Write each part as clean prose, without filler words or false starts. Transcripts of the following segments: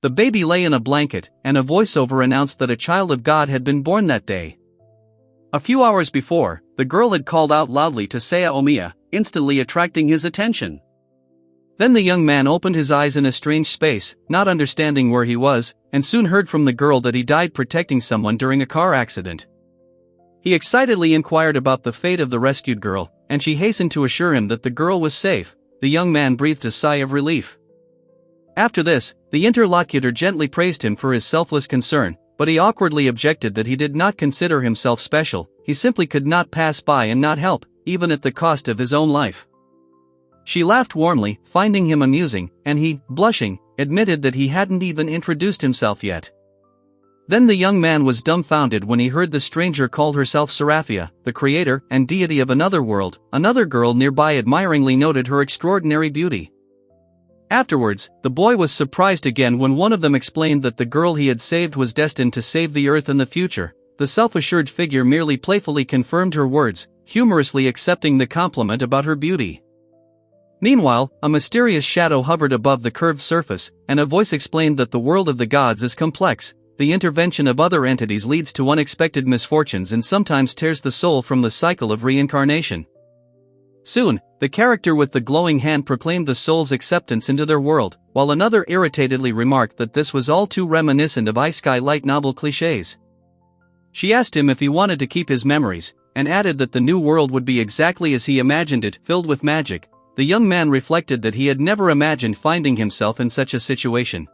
The baby lay in a blanket, and a voiceover announced that a child of God had been born that day. A few hours before, the girl had called out loudly to Saya Omiya, instantly attracting his attention. Then the young man opened his eyes in a strange space, not understanding where he was, and soon heard from the girl that he died protecting someone during a car accident. He excitedly inquired about the fate of the rescued girl, and she hastened to assure him that the girl was safe. The young man breathed a sigh of relief. After this, the interlocutor gently praised him for his selfless concern, but he awkwardly objected that he did not consider himself special. He simply could not pass by and not help, even at the cost of his own life. She laughed warmly, finding him amusing, and he, blushing, admitted that he hadn't even introduced himself yet. Then the young man was dumbfounded when he heard the stranger call herself Seraphia, the creator and deity of another world. Another girl nearby admiringly noted her extraordinary beauty. Afterwards, the boy was surprised again when one of them explained that the girl he had saved was destined to save the earth in the future. The self-assured figure merely playfully confirmed her words, humorously accepting the compliment about her beauty. Meanwhile, a mysterious shadow hovered above the curved surface, and a voice explained that the world of the gods is complex. The intervention of other entities leads to unexpected misfortunes and sometimes tears the soul from the cycle of reincarnation. Soon, the character with the glowing hand proclaimed the soul's acceptance into their world, while another irritatedly remarked that this was all too reminiscent of Isekai light novel clichés. She asked him if he wanted to keep his memories, and added that the new world would be exactly as he imagined it, filled with magic. The young man reflected that he had never imagined finding himself in such a situation.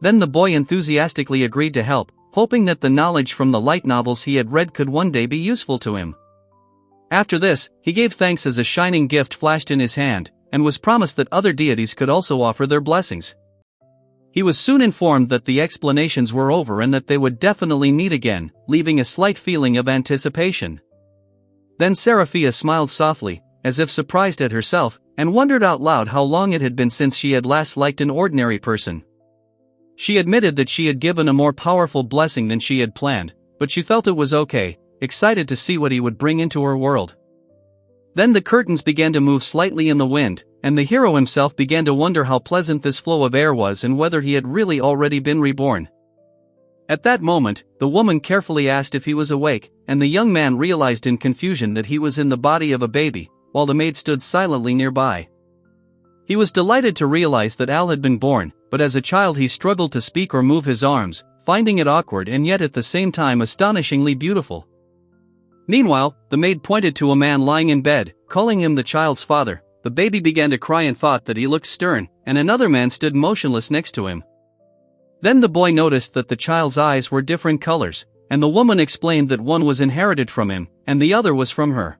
Then the boy enthusiastically agreed to help, hoping that the knowledge from the light novels he had read could one day be useful to him. After this, he gave thanks as a shining gift flashed in his hand, and was promised that other deities could also offer their blessings. He was soon informed that the explanations were over and that they would definitely meet again, leaving a slight feeling of anticipation. Then Seraphia smiled softly, as if surprised at herself, and wondered out loud how long it had been since she had last liked an ordinary person. She admitted that she had given a more powerful blessing than she had planned, but she felt it was okay, excited to see what he would bring into her world. Then the curtains began to move slightly in the wind, and the hero himself began to wonder how pleasant this flow of air was and whether he had really already been reborn. At that moment, the woman carefully asked if he was awake, and the young man realized in confusion that he was in the body of a baby, while the maid stood silently nearby. He was delighted to realize that Al had been born, but as a child he struggled to speak or move his arms, finding it awkward and yet at the same time astonishingly beautiful. Meanwhile, the maid pointed to a man lying in bed, calling him the child's father. The baby began to cry and thought that he looked stern, and another man stood motionless next to him. Then the boy noticed that the child's eyes were different colors, and the woman explained that one was inherited from him, and the other was from her.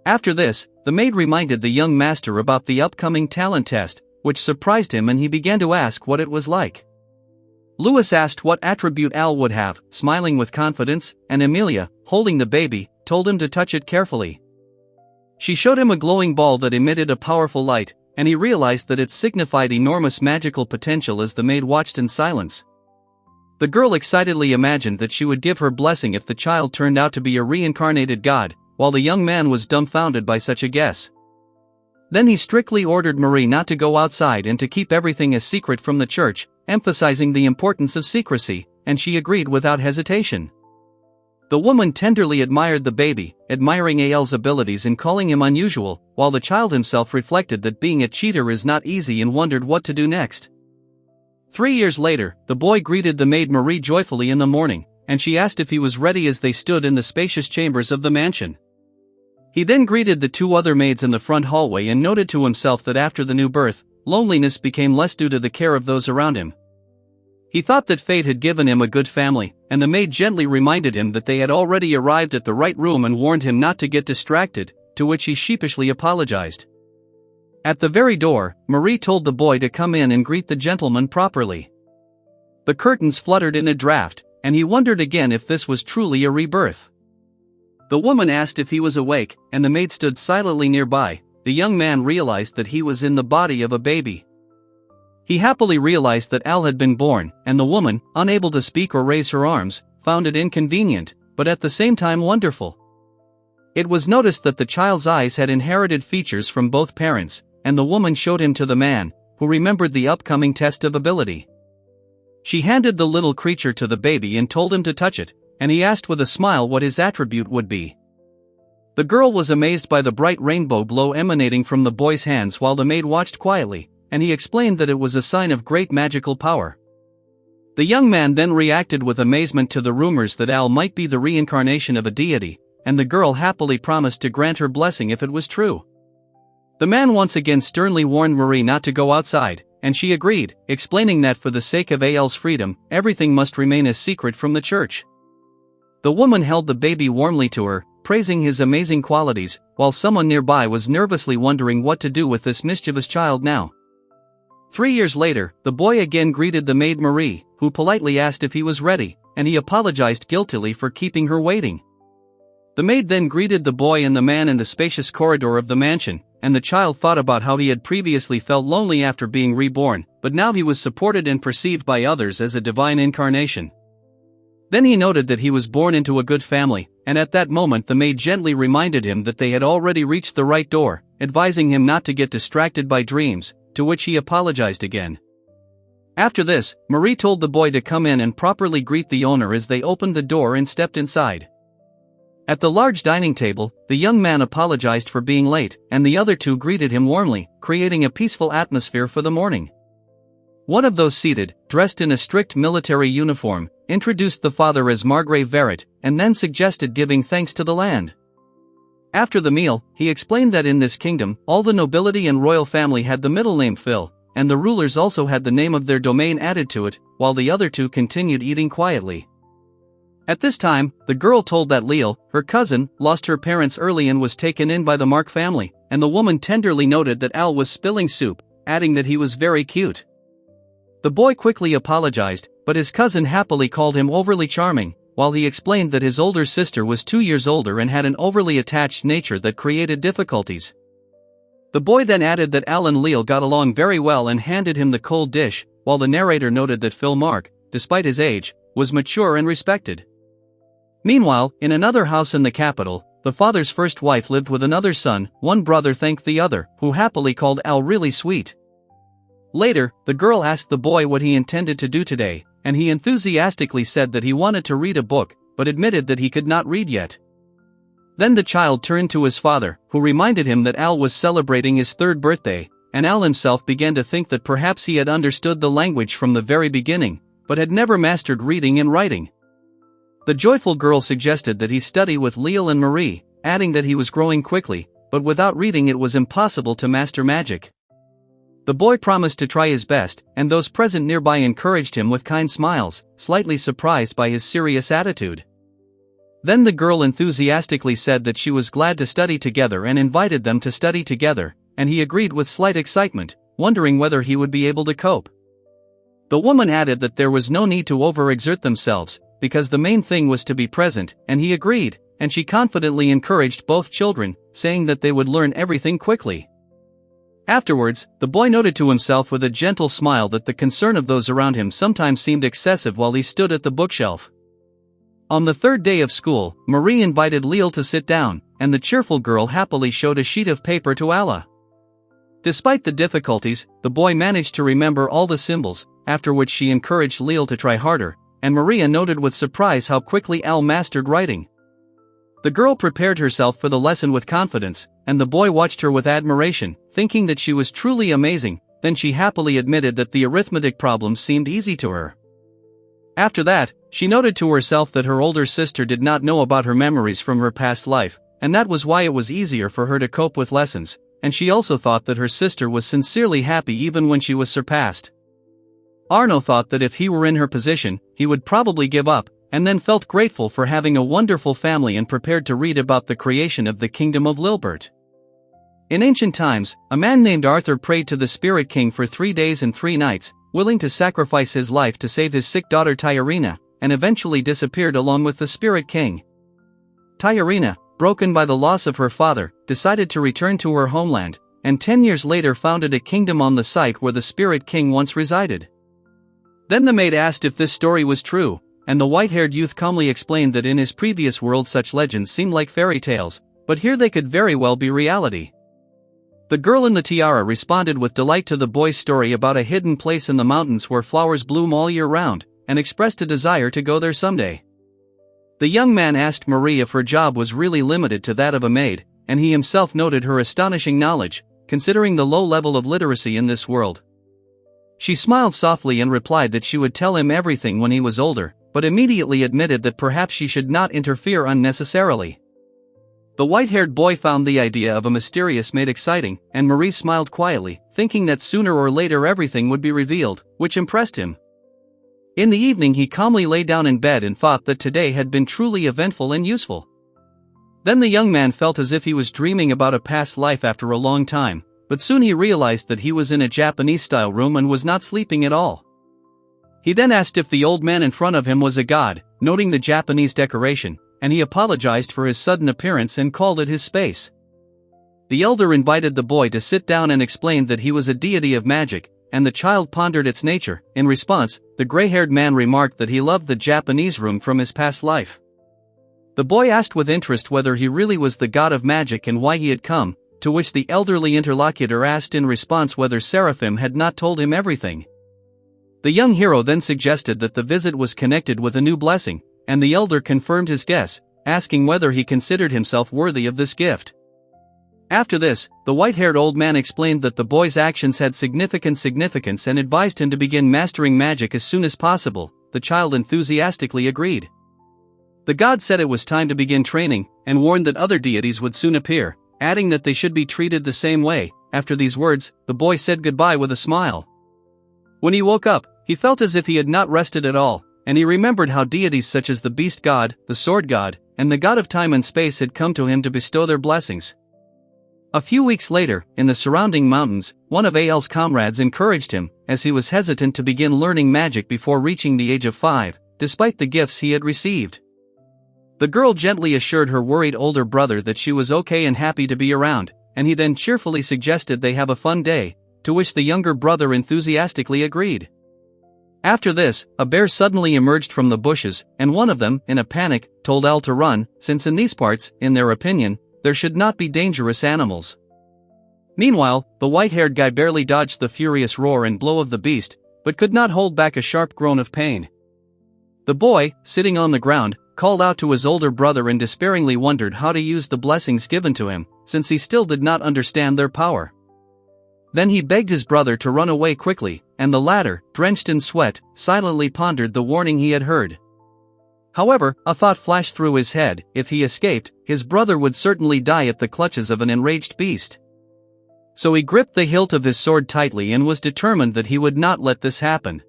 After this, the maid reminded the young master about the upcoming talent test, which surprised him and he began to ask what it was like. Louis asked what attribute Al would have, smiling with confidence, and Emilia, holding the baby, told him to touch it carefully. She showed him a glowing ball that emitted a powerful light, and he realized that it signified enormous magical potential as the maid watched in silence. The girl excitedly imagined that she would give her blessing if the child turned out to be a reincarnated god, while the young man was dumbfounded by such a guess. Then he strictly ordered Marie not to go outside and to keep everything a secret from the church, emphasizing the importance of secrecy, and she agreed without hesitation. The woman tenderly admired the baby, admiring Al's abilities and calling him unusual, while the child himself reflected that being a cheater is not easy and wondered what to do next. 3 years later, the boy greeted the maid Marie joyfully in the morning, and she asked if he was ready as they stood in the spacious chambers of the mansion. He then greeted the 2 other maids in the front hallway and noted to himself that after the new birth, loneliness became less due to the care of those around him. He thought that fate had given him a good family, and the maid gently reminded him that they had already arrived at the right room and warned him not to get distracted, to which he sheepishly apologized. At the very door, Marie told the boy to come in and greet the gentleman properly. The curtains fluttered in a draft, and he wondered again if this was truly a rebirth. The woman asked if he was awake, and the maid stood silently nearby. The young man realized that he was in the body of a baby. He happily realized that Al had been born, and the woman, unable to speak or raise her arms, found it inconvenient, but at the same time wonderful. It was noticed that the child's eyes had inherited features from both parents, and the woman showed him to the man, who remembered the upcoming test of ability. She handed the little creature to the baby and told him to touch it, and he asked with a smile what his attribute would be. The girl was amazed by the bright rainbow glow emanating from the boy's hands while the maid watched quietly, and he explained that it was a sign of great magical power. The young man then reacted with amazement to the rumors that Al might be the reincarnation of a deity, and the girl happily promised to grant her blessing if it was true. The man once again sternly warned Marie not to go outside, and she agreed, explaining that for the sake of Al's freedom, everything must remain a secret from the church. The woman held the baby warmly to her, praising his amazing qualities, while someone nearby was nervously wondering what to do with this mischievous child now. 3 years later, the boy again greeted the maid Marie, who politely asked if he was ready, and he apologized guiltily for keeping her waiting. The maid then greeted the boy and the man in the spacious corridor of the mansion, and the child thought about how he had previously felt lonely after being reborn, but now he was supported and perceived by others as a divine incarnation. Then he noted that he was born into a good family, and at that moment the maid gently reminded him that they had already reached the right door, advising him not to get distracted by dreams, to which he apologized again. After this, Marie told the boy to come in and properly greet the owner as they opened the door and stepped inside. At the large dining table, the young man apologized for being late, and the other two greeted him warmly, creating a peaceful atmosphere for the morning. One of those seated, dressed in a strict military uniform, introduced the father as Margrave Verret, and then suggested giving thanks to the land. After the meal, he explained that in this kingdom, all the nobility and royal family had the middle name Phil, and the rulers also had the name of their domain added to it, while the other two continued eating quietly. At this time, the girl told that Leal, her cousin, lost her parents early and was taken in by the Mark family, and the woman tenderly noted that Al was spilling soup, adding that he was very cute. The boy quickly apologized, but his cousin happily called him overly charming, while he explained that his older sister was 2 years older and had an overly attached nature that created difficulties. The boy then added that Al and Leal got along very well and handed him the cold dish, while the narrator noted that Phil Mark, despite his age, was mature and respected. Meanwhile, in another house in the capital, the father's first wife lived with another son. One brother thanked the other, who happily called Al really sweet. Later, the girl asked the boy what he intended to do today, and he enthusiastically said that he wanted to read a book, but admitted that he could not read yet. Then the child turned to his father, who reminded him that Al was celebrating his 3rd birthday, and Al himself began to think that perhaps he had understood the language from the very beginning, but had never mastered reading and writing. The joyful girl suggested that he study with Leal and Marie, adding that he was growing quickly, but without reading it was impossible to master magic. The boy promised to try his best, and those present nearby encouraged him with kind smiles, slightly surprised by his serious attitude. Then the girl enthusiastically said that she was glad to study together and invited them to study together, and he agreed with slight excitement, wondering whether he would be able to cope. The woman added that there was no need to overexert themselves, because the main thing was to be present, and he agreed, and she confidently encouraged both children, saying that they would learn everything quickly. Afterwards, the boy noted to himself with a gentle smile that the concern of those around him sometimes seemed excessive while he stood at the bookshelf. On the 3rd day of school, Marie invited Leal to sit down, and the cheerful girl happily showed a sheet of paper to Allah. Despite the difficulties, the boy managed to remember all the symbols, after which she encouraged Leal to try harder, and Maria noted with surprise how quickly Al mastered writing. The girl prepared herself for the lesson with confidence, and the boy watched her with admiration, thinking that she was truly amazing. Then she happily admitted that the arithmetic problems seemed easy to her. After that, she noted to herself that her older sister did not know about her memories from her past life, and that was why it was easier for her to cope with lessons, and she also thought that her sister was sincerely happy even when she was surpassed. Arno thought that if he were in her position, he would probably give up, and then felt grateful for having a wonderful family and prepared to read about the creation of the kingdom of Lilbert. In ancient times, a man named Arthur prayed to the Spirit King for 3 days and 3 nights, willing to sacrifice his life to save his sick daughter Tyrina, and eventually disappeared along with the Spirit King. Tyrina, broken by the loss of her father, decided to return to her homeland, and 10 years later founded a kingdom on the site where the Spirit King once resided. Then the maid asked if this story was true, and the white-haired youth calmly explained that in his previous world such legends seemed like fairy tales, but here they could very well be reality. The girl in the tiara responded with delight to the boy's story about a hidden place in the mountains where flowers bloom all year round, and expressed a desire to go there someday. The young man asked Marie if her job was really limited to that of a maid, and he himself noted her astonishing knowledge, considering the low level of literacy in this world. She smiled softly and replied that she would tell him everything when he was older, but immediately admitted that perhaps she should not interfere unnecessarily. The white-haired boy found the idea of a mysterious maid exciting, and Marie smiled quietly, thinking that sooner or later everything would be revealed, which impressed him. In the evening he calmly lay down in bed and thought that today had been truly eventful and useful. Then the young man felt as if he was dreaming about a past life after a long time, but soon he realized that he was in a Japanese-style room and was not sleeping at all. He then asked if the old man in front of him was a god, noting the Japanese decoration, and he apologized for his sudden appearance and called it his space. The elder invited the boy to sit down and explained that he was a deity of magic, and the child pondered its nature. In response, the gray-haired man remarked that he loved the Japanese room from his past life. The boy asked with interest whether he really was the god of magic and why he had come, to which the elderly interlocutor asked in response whether Seraphim had not told him everything. The young hero then suggested that the visit was connected with a new blessing, and the elder confirmed his guess, asking whether he considered himself worthy of this gift. After this, the white-haired old man explained that the boy's actions had significance and advised him to begin mastering magic as soon as possible. The child enthusiastically agreed. The god said it was time to begin training, and warned that other deities would soon appear, adding that they should be treated the same way. After these words, the boy said goodbye with a smile. When he woke up, he felt as if he had not rested at all, and he remembered how deities such as the beast god, the sword god, and the god of time and space had come to him to bestow their blessings. A few weeks later, in the surrounding mountains, one of Al's comrades encouraged him, as he was hesitant to begin learning magic before reaching the age of 5, despite the gifts he had received. The girl gently assured her worried older brother that she was okay and happy to be around, and he then cheerfully suggested they have a fun day, to which the younger brother enthusiastically agreed. After this, a bear suddenly emerged from the bushes, and one of them, in a panic, told Al to run, since in these parts, in their opinion, there should not be dangerous animals. Meanwhile, the white-haired guy barely dodged the furious roar and blow of the beast, but could not hold back a sharp groan of pain. The boy, sitting on the ground, called out to his older brother and despairingly wondered how to use the blessings given to him, since he still did not understand their power. Then he begged his brother to run away quickly, and the latter, drenched in sweat, silently pondered the warning he had heard. However, a thought flashed through his head: if he escaped, his brother would certainly die at the clutches of an enraged beast. So he gripped the hilt of his sword tightly and was determined that he would not let this happen.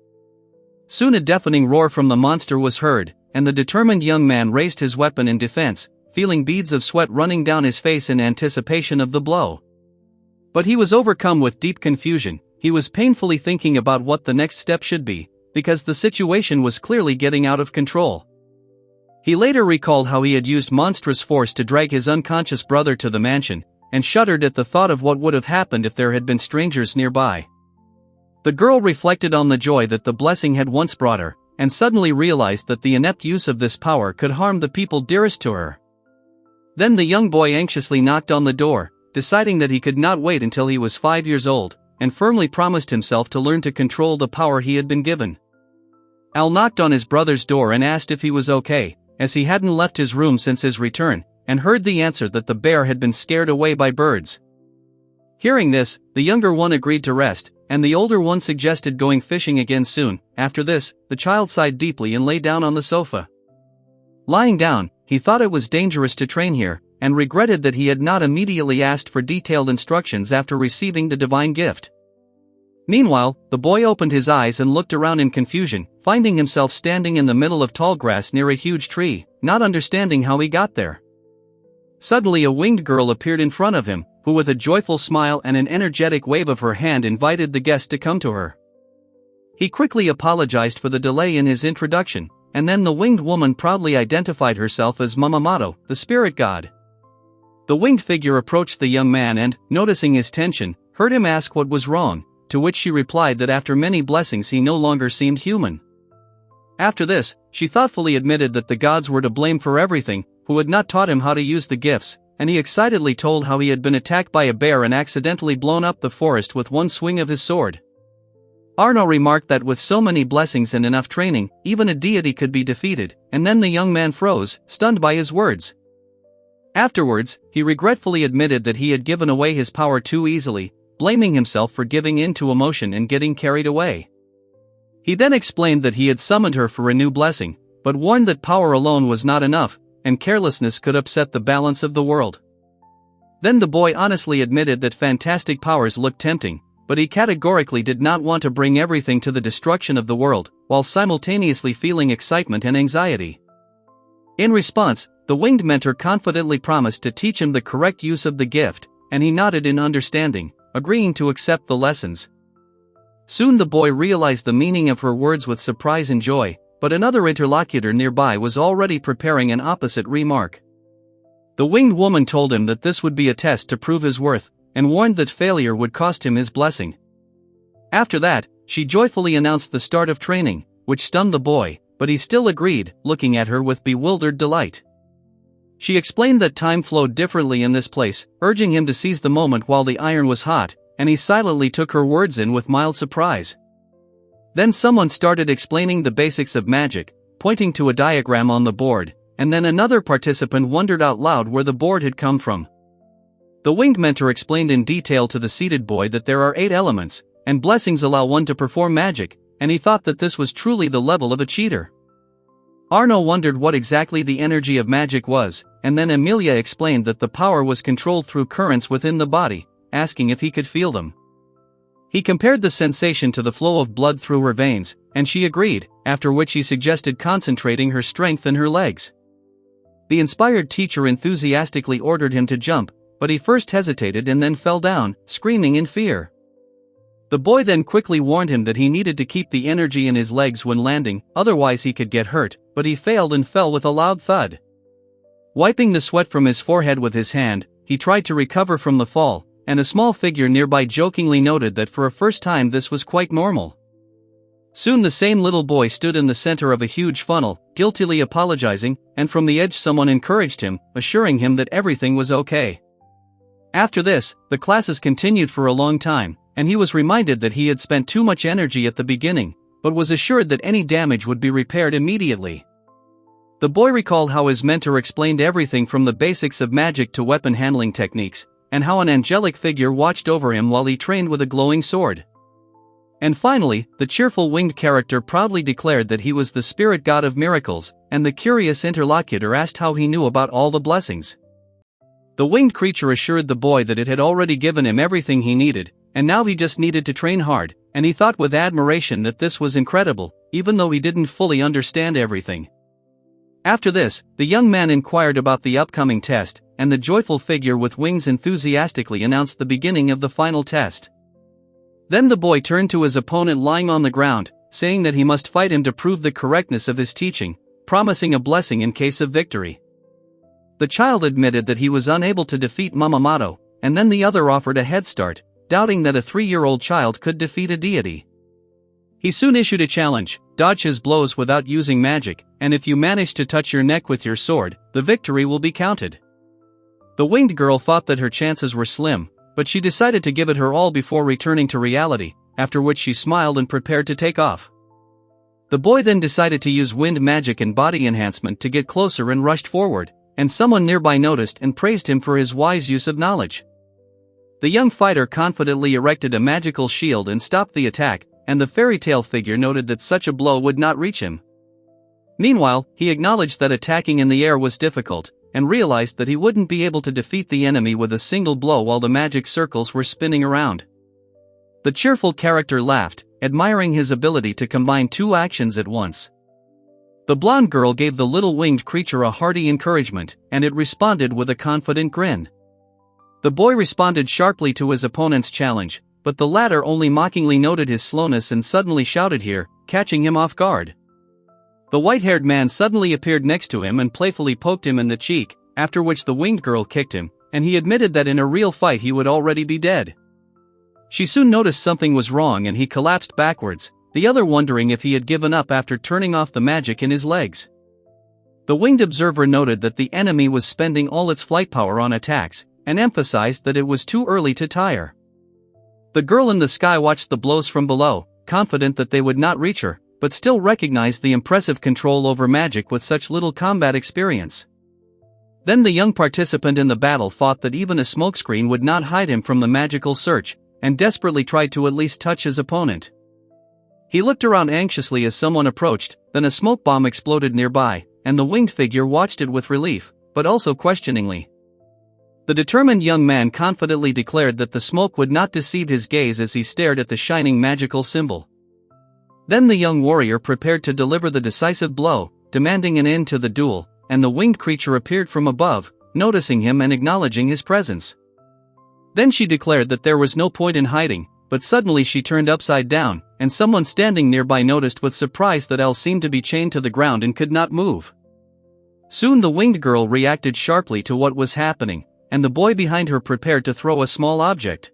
Soon a deafening roar from the monster was heard, and the determined young man raised his weapon in defense, feeling beads of sweat running down his face in anticipation of the blow. But he was overcome with deep confusion. He was painfully thinking about what the next step should be, because the situation was clearly getting out of control. He later recalled how he had used monstrous force to drag his unconscious brother to the mansion, and shuddered at the thought of what would have happened if there had been strangers nearby. The girl reflected on the joy that the blessing had once brought her, and suddenly realized that the inept use of this power could harm the people dearest to her. Then the young boy anxiously knocked on the door, deciding that he could not wait until he was 5 years old, and firmly promised himself to learn to control the power he had been given. Al knocked on his brother's door and asked if he was okay, as he hadn't left his room since his return, and heard the answer that the bear had been scared away by birds. Hearing this, the younger one agreed to rest, and the older one suggested going fishing again soon. After this, the child sighed deeply and lay down on the sofa. Lying down, he thought it was dangerous to train here, and regretted that he had not immediately asked for detailed instructions after receiving the divine gift. Meanwhile, the boy opened his eyes and looked around in confusion, finding himself standing in the middle of tall grass near a huge tree, not understanding how he got there. Suddenly a winged girl appeared in front of him, who with a joyful smile and an energetic wave of her hand invited the guest to come to her. He quickly apologized for the delay in his introduction, and then the winged woman proudly identified herself as Mamamoto, the spirit god. The winged figure approached the young man and, noticing his tension, heard him ask what was wrong, to which she replied that after many blessings he no longer seemed human. After this, she thoughtfully admitted that the gods were to blame for everything, who had not taught him how to use the gifts, and he excitedly told how he had been attacked by a bear and accidentally blown up the forest with one swing of his sword. Arno remarked that with so many blessings and enough training, even a deity could be defeated, and then the young man froze, stunned by his words. Afterwards, he regretfully admitted that he had given away his power too easily, blaming himself for giving in to emotion and getting carried away. He then explained that he had summoned her for a new blessing, but warned that power alone was not enough, and carelessness could upset the balance of the world. Then the boy honestly admitted that fantastic powers looked tempting, but he categorically did not want to bring everything to the destruction of the world, while simultaneously feeling excitement and anxiety. In response, the winged mentor confidently promised to teach him the correct use of the gift, and he nodded in understanding, agreeing to accept the lessons. Soon the boy realized the meaning of her words with surprise and joy, but another interlocutor nearby was already preparing an opposite remark. The winged woman told him that this would be a test to prove his worth, and warned that failure would cost him his blessing. After that, she joyfully announced the start of training, which stunned the boy, but he still agreed, looking at her with bewildered delight. She explained that time flowed differently in this place, urging him to seize the moment while the iron was hot, and he silently took her words in with mild surprise. Then someone started explaining the basics of magic, pointing to a diagram on the board, and then another participant wondered out loud where the board had come from. The winged mentor explained in detail to the seated boy that there are 8 elements, and blessings allow one to perform magic, and he thought that this was truly the level of a cheater. Arno wondered what exactly the energy of magic was, and then Emilia explained that the power was controlled through currents within the body, asking if he could feel them. He compared the sensation to the flow of blood through her veins, and she agreed, after which he suggested concentrating her strength in her legs. The inspired teacher enthusiastically ordered him to jump, but he first hesitated and then fell down, screaming in fear. The boy then quickly warned him that he needed to keep the energy in his legs when landing, otherwise he could get hurt, but he failed and fell with a loud thud. Wiping the sweat from his forehead with his hand, he tried to recover from the fall, and a small figure nearby jokingly noted that for a first time this was quite normal. Soon the same little boy stood in the center of a huge funnel, guiltily apologizing, and from the edge someone encouraged him, assuring him that everything was okay. After this, the classes continued for a long time, and he was reminded that he had spent too much energy at the beginning, but was assured that any damage would be repaired immediately. The boy recalled how his mentor explained everything from the basics of magic to weapon handling techniques, and how an angelic figure watched over him while he trained with a glowing sword. And finally, the cheerful winged character proudly declared that he was the spirit god of miracles, and the curious interlocutor asked how he knew about all the blessings. The winged creature assured the boy that it had already given him everything he needed, and now he just needed to train hard, and he thought with admiration that this was incredible, even though he didn't fully understand everything. After this, the young man inquired about the upcoming test, and the joyful figure with wings enthusiastically announced the beginning of the final test. Then the boy turned to his opponent lying on the ground, saying that he must fight him to prove the correctness of his teaching, promising a blessing in case of victory. The child admitted that he was unable to defeat Mamamoto, and then the other offered a head start, doubting that a 3-year-old child could defeat a deity. He soon issued a challenge: dodge his blows without using magic, and if you manage to touch your neck with your sword, the victory will be counted. The winged girl thought that her chances were slim, but she decided to give it her all before returning to reality, after which she smiled and prepared to take off. The boy then decided to use wind magic and body enhancement to get closer and rushed forward, and someone nearby noticed and praised him for his wise use of knowledge. The young fighter confidently erected a magical shield and stopped the attack, and the fairy tale figure noted that such a blow would not reach him. Meanwhile, he acknowledged that attacking in the air was difficult, and realized that he wouldn't be able to defeat the enemy with a single blow while the magic circles were spinning around. The cheerful character laughed, admiring his ability to combine 2 actions at once. The blonde girl gave the little winged creature a hearty encouragement, and it responded with a confident grin. The boy responded sharply to his opponent's challenge, but the latter only mockingly noted his slowness and suddenly shouted here, catching him off guard. The white-haired man suddenly appeared next to him and playfully poked him in the cheek, after which the winged girl kicked him, and he admitted that in a real fight he would already be dead. She soon noticed something was wrong and he collapsed backwards, the other wondering if he had given up after turning off the magic in his legs. The winged observer noted that the enemy was spending all its flight power on attacks, and emphasized that it was too early to tire. The girl in the sky watched the blows from below, confident that they would not reach her, but still recognized the impressive control over magic with such little combat experience. Then the young participant in the battle thought that even a smokescreen would not hide him from the magical search, and desperately tried to at least touch his opponent. He looked around anxiously as someone approached, then a smoke bomb exploded nearby, and the winged figure watched it with relief, but also questioningly. The determined young man confidently declared that the smoke would not deceive his gaze as he stared at the shining magical symbol. Then the young warrior prepared to deliver the decisive blow, demanding an end to the duel, and the winged creature appeared from above, noticing him and acknowledging his presence. Then she declared that there was no point in hiding, but suddenly she turned upside down, and someone standing nearby noticed with surprise that Elle seemed to be chained to the ground and could not move. Soon the winged girl reacted sharply to what was happening, and the boy behind her prepared to throw a small object.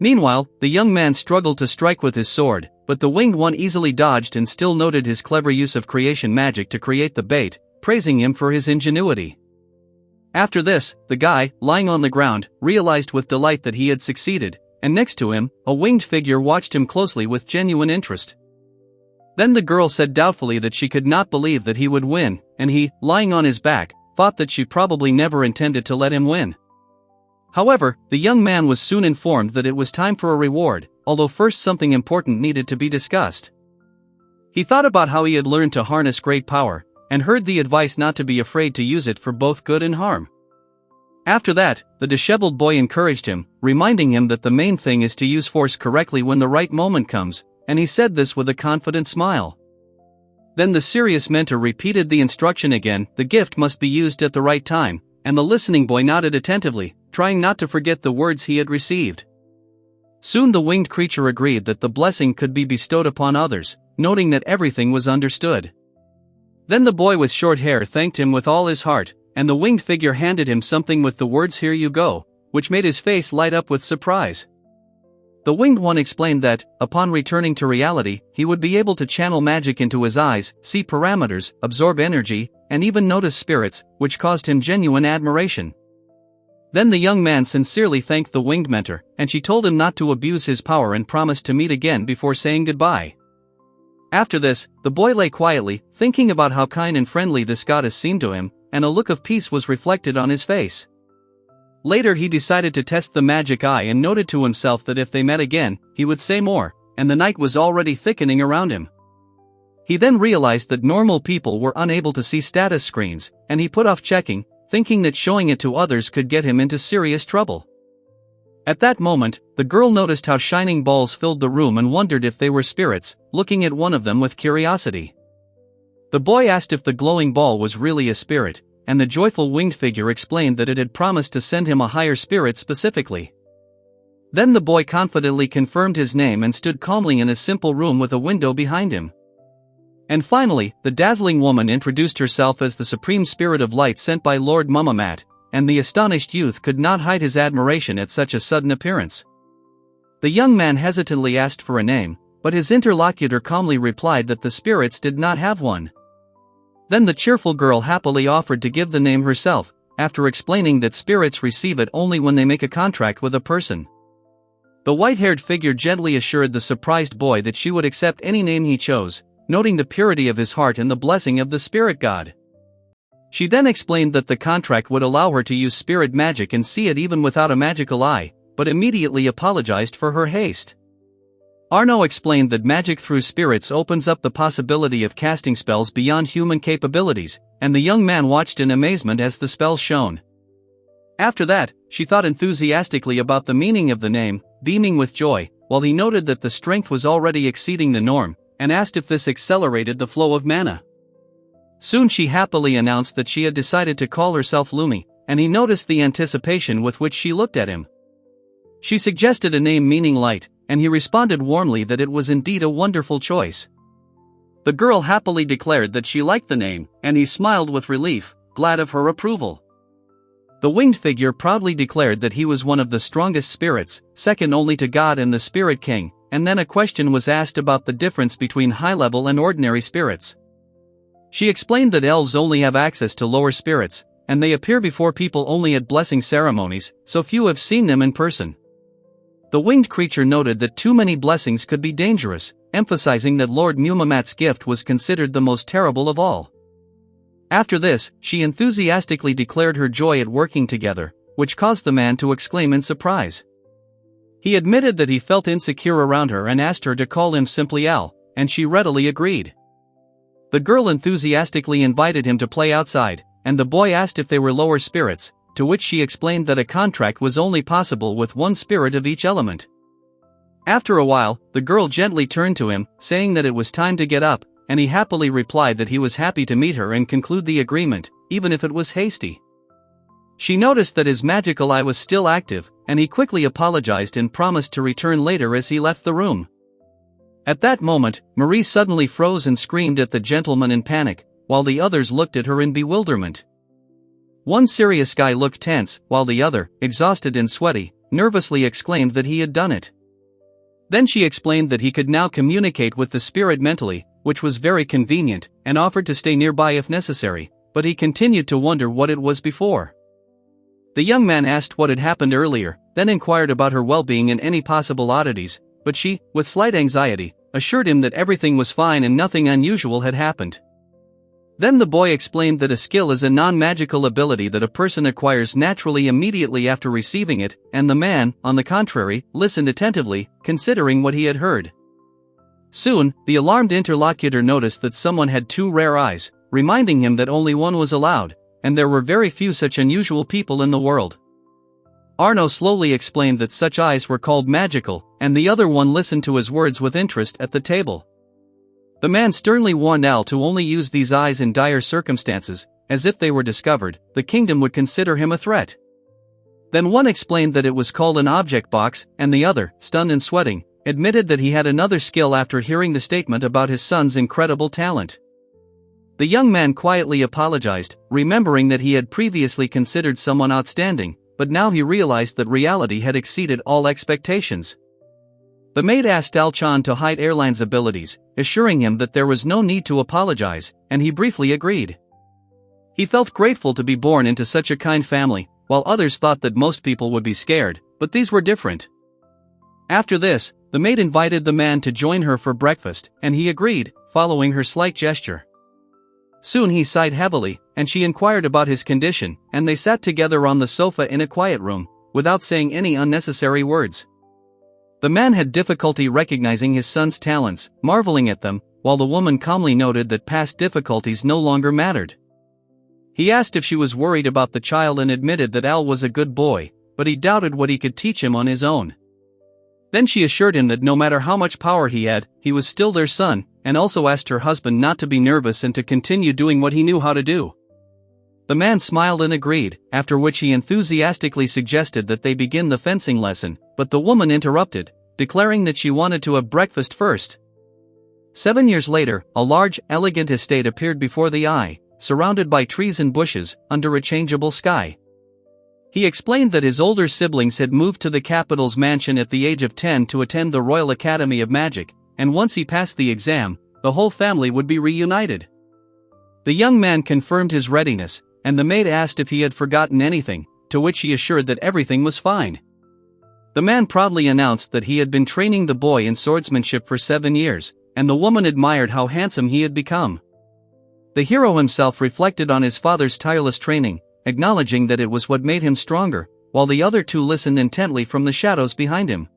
Meanwhile, the young man struggled to strike with his sword, but the winged one easily dodged and still noted his clever use of creation magic to create the bait, praising him for his ingenuity. After this, the guy, lying on the ground, realized with delight that he had succeeded, and next to him, a winged figure watched him closely with genuine interest. Then the girl said doubtfully that she could not believe that he would win, and he, lying on his back, thought that she probably never intended to let him win. However, the young man was soon informed that it was time for a reward, although first something important needed to be discussed. He thought about how he had learned to harness great power, and heard the advice not to be afraid to use it for both good and harm. After that, the disheveled boy encouraged him, reminding him that the main thing is to use force correctly when the right moment comes, and he said this with a confident smile. Then the serious mentor repeated the instruction again: the gift must be used at the right time, and the listening boy nodded attentively, trying not to forget the words he had received. Soon the winged creature agreed that the blessing could be bestowed upon others, noting that everything was understood. Then the boy with short hair thanked him with all his heart, and the winged figure handed him something with the words "Here you go," which made his face light up with surprise. The winged one explained that, upon returning to reality, he would be able to channel magic into his eyes, see parameters, absorb energy, and even notice spirits, which caused him genuine admiration. Then the young man sincerely thanked the winged mentor, and she told him not to abuse his power and promised to meet again before saying goodbye. After this, the boy lay quietly, thinking about how kind and friendly this goddess seemed to him, and a look of peace was reflected on his face. Later he decided to test the magic eye and noted to himself that if they met again, he would say more, and the night was already thickening around him. He then realized that normal people were unable to see status screens, and he put off checking, thinking that showing it to others could get him into serious trouble. At that moment, the girl noticed how shining balls filled the room and wondered if they were spirits, looking at one of them with curiosity. The boy asked if the glowing ball was really a spirit, and the joyful winged figure explained that it had promised to send him a higher spirit specifically. Then the boy confidently confirmed his name and stood calmly in a simple room with a window behind him. And finally, the dazzling woman introduced herself as the supreme spirit of light sent by Lord Mumamat, and the astonished youth could not hide his admiration at such a sudden appearance. The young man hesitantly asked for a name, but his interlocutor calmly replied that the spirits did not have one. Then the cheerful girl happily offered to give the name herself, after explaining that spirits receive it only when they make a contract with a person. The white-haired figure gently assured the surprised boy that she would accept any name he chose, noting the purity of his heart and the blessing of the spirit god. She then explained that the contract would allow her to use spirit magic and see it even without a magical eye, but immediately apologized for her haste. Arno explained that magic through spirits opens up the possibility of casting spells beyond human capabilities, and the young man watched in amazement as the spells shone. After that, she thought enthusiastically about the meaning of the name, beaming with joy, while he noted that the strength was already exceeding the norm, and asked if this accelerated the flow of mana. Soon she happily announced that she had decided to call herself Lumi, and he noticed the anticipation with which she looked at him. She suggested a name meaning light, and he responded warmly that it was indeed a wonderful choice. The girl happily declared that she liked the name, and he smiled with relief, glad of her approval. The winged figure proudly declared that he was one of the strongest spirits, second only to God and the Spirit King, and then a question was asked about the difference between high-level and ordinary spirits. She explained that elves only have access to lower spirits, and they appear before people only at blessing ceremonies, so few have seen them in person. The winged creature noted that too many blessings could be dangerous, emphasizing that Lord Mumamat's gift was considered the most terrible of all. After this, she enthusiastically declared her joy at working together, which caused the man to exclaim in surprise. He admitted that he felt insecure around her and asked her to call him simply Al, and she readily agreed. The girl enthusiastically invited him to play outside, and the boy asked if they were lower spirits, to which she explained that a contract was only possible with one spirit of each element. After a while, the girl gently turned to him, saying that it was time to get up, and he happily replied that he was happy to meet her and conclude the agreement, even if it was hasty. She noticed that his magical eye was still active, and he quickly apologized and promised to return later as he left the room. At that moment, Marie suddenly froze and screamed at the gentleman in panic, while the others looked at her in bewilderment. One serious guy looked tense, while the other, exhausted and sweaty, nervously exclaimed that he had done it. Then she explained that he could now communicate with the spirit mentally, which was very convenient, and offered to stay nearby if necessary, but he continued to wonder what it was before. The young man asked what had happened earlier, then inquired about her well-being and any possible oddities, but she, with slight anxiety, assured him that everything was fine and nothing unusual had happened. Then the boy explained that a skill is a non-magical ability that a person acquires naturally immediately after receiving it, and the man, on the contrary, listened attentively, considering what he had heard. Soon, the alarmed interlocutor noticed that someone had two rare eyes, reminding him that only one was allowed, and there were very few such unusual people in the world. Arno slowly explained that such eyes were called magical, and the other one listened to his words with interest at the table. The man sternly warned Al to only use these eyes in dire circumstances, as if they were discovered, the kingdom would consider him a threat. Then one explained that it was called an object box, and the other, stunned and sweating, admitted that he had another skill after hearing the statement about his son's incredible talent. The young man quietly apologized, remembering that he had previously considered someone outstanding, but now he realized that reality had exceeded all expectations. The maid asked Al-chan to hide Airline's abilities, assuring him that there was no need to apologize, and he briefly agreed. He felt grateful to be born into such a kind family, while others thought that most people would be scared, but these were different. After this, the maid invited the man to join her for breakfast, and he agreed, following her slight gesture. Soon he sighed heavily, and she inquired about his condition, and they sat together on the sofa in a quiet room, without saying any unnecessary words. The man had difficulty recognizing his son's talents, marveling at them, while the woman calmly noted that past difficulties no longer mattered. He asked if she was worried about the child and admitted that Al was a good boy, but he doubted what he could teach him on his own. Then she assured him that no matter how much power he had, he was still their son, and also asked her husband not to be nervous and to continue doing what he knew how to do. The man smiled and agreed, after which he enthusiastically suggested that they begin the fencing lesson, but the woman interrupted, declaring that she wanted to have breakfast first. 7 years later, a large, elegant estate appeared before the eye, surrounded by trees and bushes, under a changeable sky. He explained that his older siblings had moved to the capital's mansion at the age of 10 to attend the Royal Academy of Magic, and once he passed the exam, the whole family would be reunited. The young man confirmed his readiness, and the maid asked if he had forgotten anything, to which he assured that everything was fine. The man proudly announced that he had been training the boy in swordsmanship for 7 years, and the woman admired how handsome he had become. The hero himself reflected on his father's tireless training, acknowledging that it was what made him stronger, while the other two listened intently from the shadows behind him.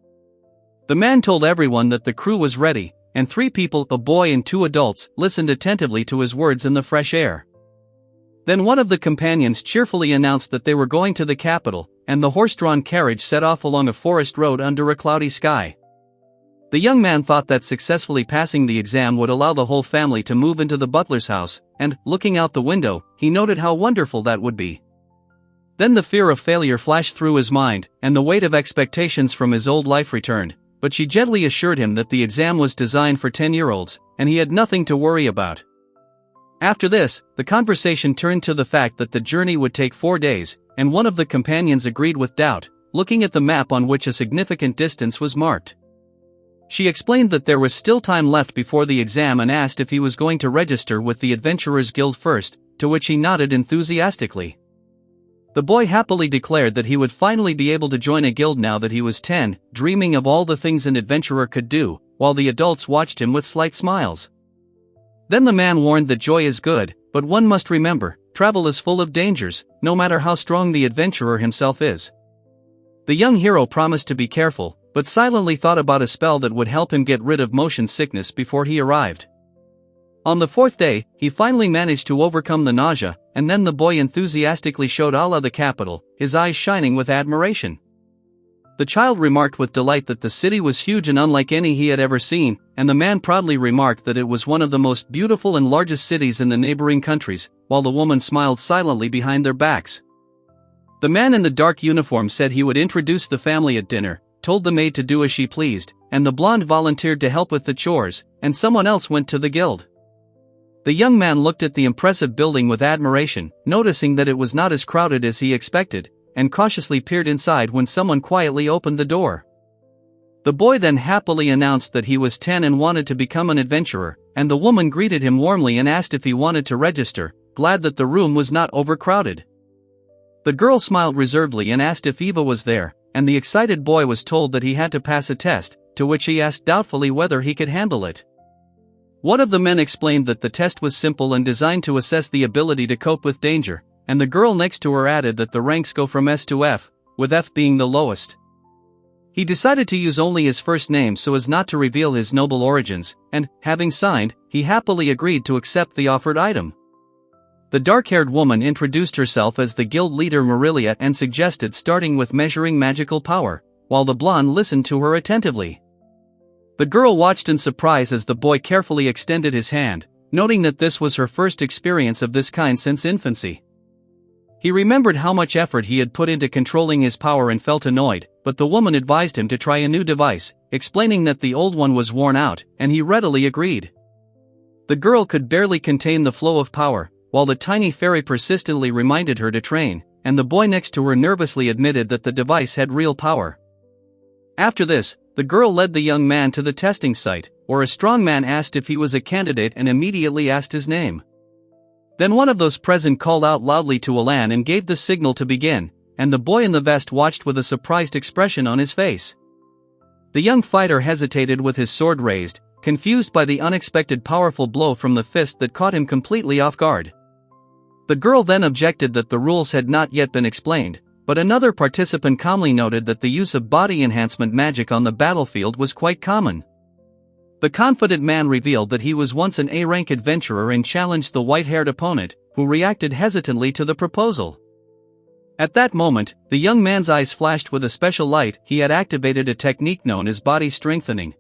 The man told everyone that the crew was ready, and 3 people, a boy and 2 adults, listened attentively to his words in the fresh air. Then one of the companions cheerfully announced that they were going to the capital, and the horse-drawn carriage set off along a forest road under a cloudy sky. The young man thought that successfully passing the exam would allow the whole family to move into the butler's house, and, looking out the window, he noted how wonderful that would be. Then the fear of failure flashed through his mind, and the weight of expectations from his old life returned, but she gently assured him that the exam was designed for 10-year-olds, and he had nothing to worry about. After this, the conversation turned to the fact that the journey would take 4 days, and one of the companions agreed with doubt, looking at the map on which a significant distance was marked. She explained that there was still time left before the exam and asked if he was going to register with the Adventurers Guild first, to which he nodded enthusiastically. The boy happily declared that he would finally be able to join a guild now that he was 10, dreaming of all the things an adventurer could do, while the adults watched him with slight smiles. Then the man warned that joy is good, but one must remember, travel is full of dangers, no matter how strong the adventurer himself is. The young hero promised to be careful, but silently thought about a spell that would help him get rid of motion sickness before he arrived. On the 4th day, he finally managed to overcome the nausea, and then the boy enthusiastically showed Allah the capital, his eyes shining with admiration. The child remarked with delight that the city was huge and unlike any he had ever seen, and the man proudly remarked that it was one of the most beautiful and largest cities in the neighboring countries, while the woman smiled silently behind their backs. The man in the dark uniform said he would introduce the family at dinner, told the maid to do as she pleased, and the blonde volunteered to help with the chores, and someone else went to the guild. The young man looked at the impressive building with admiration, noticing that it was not as crowded as he expected, and cautiously peered inside when someone quietly opened the door. The boy then happily announced that he was 10 and wanted to become an adventurer, and the woman greeted him warmly and asked if he wanted to register, glad that the room was not overcrowded. The girl smiled reservedly and asked if Eva was there, and the excited boy was told that he had to pass a test, to which he asked doubtfully whether he could handle it. One of the men explained that the test was simple and designed to assess the ability to cope with danger, and the girl next to her added that the ranks go from S to F, with F being the lowest. He decided to use only his first name so as not to reveal his noble origins, and, having signed, he happily agreed to accept the offered item. The dark-haired woman introduced herself as the guild leader Marilia and suggested starting with measuring magical power, while the blonde listened to her attentively. The girl watched in surprise as the boy carefully extended his hand, noting that this was her first experience of this kind since infancy. He remembered how much effort he had put into controlling his power and felt annoyed, but the woman advised him to try a new device, explaining that the old one was worn out, and he readily agreed. The girl could barely contain the flow of power, while the tiny fairy persistently reminded her to train, and the boy next to her nervously admitted that the device had real power. After this, the girl led the young man to the testing site, where a strong man asked if he was a candidate and immediately asked his name. Then one of those present called out loudly to Alan and gave the signal to begin, and the boy in the vest watched with a surprised expression on his face. The young fighter hesitated with his sword raised, confused by the unexpected powerful blow from the fist that caught him completely off guard. The girl then objected that the rules had not yet been explained, but another participant calmly noted that the use of body enhancement magic on the battlefield was quite common. The confident man revealed that he was once an A-rank adventurer and challenged the white-haired opponent, who reacted hesitantly to the proposal. At that moment, the young man's eyes flashed with a special light. He had activated a technique known as body strengthening.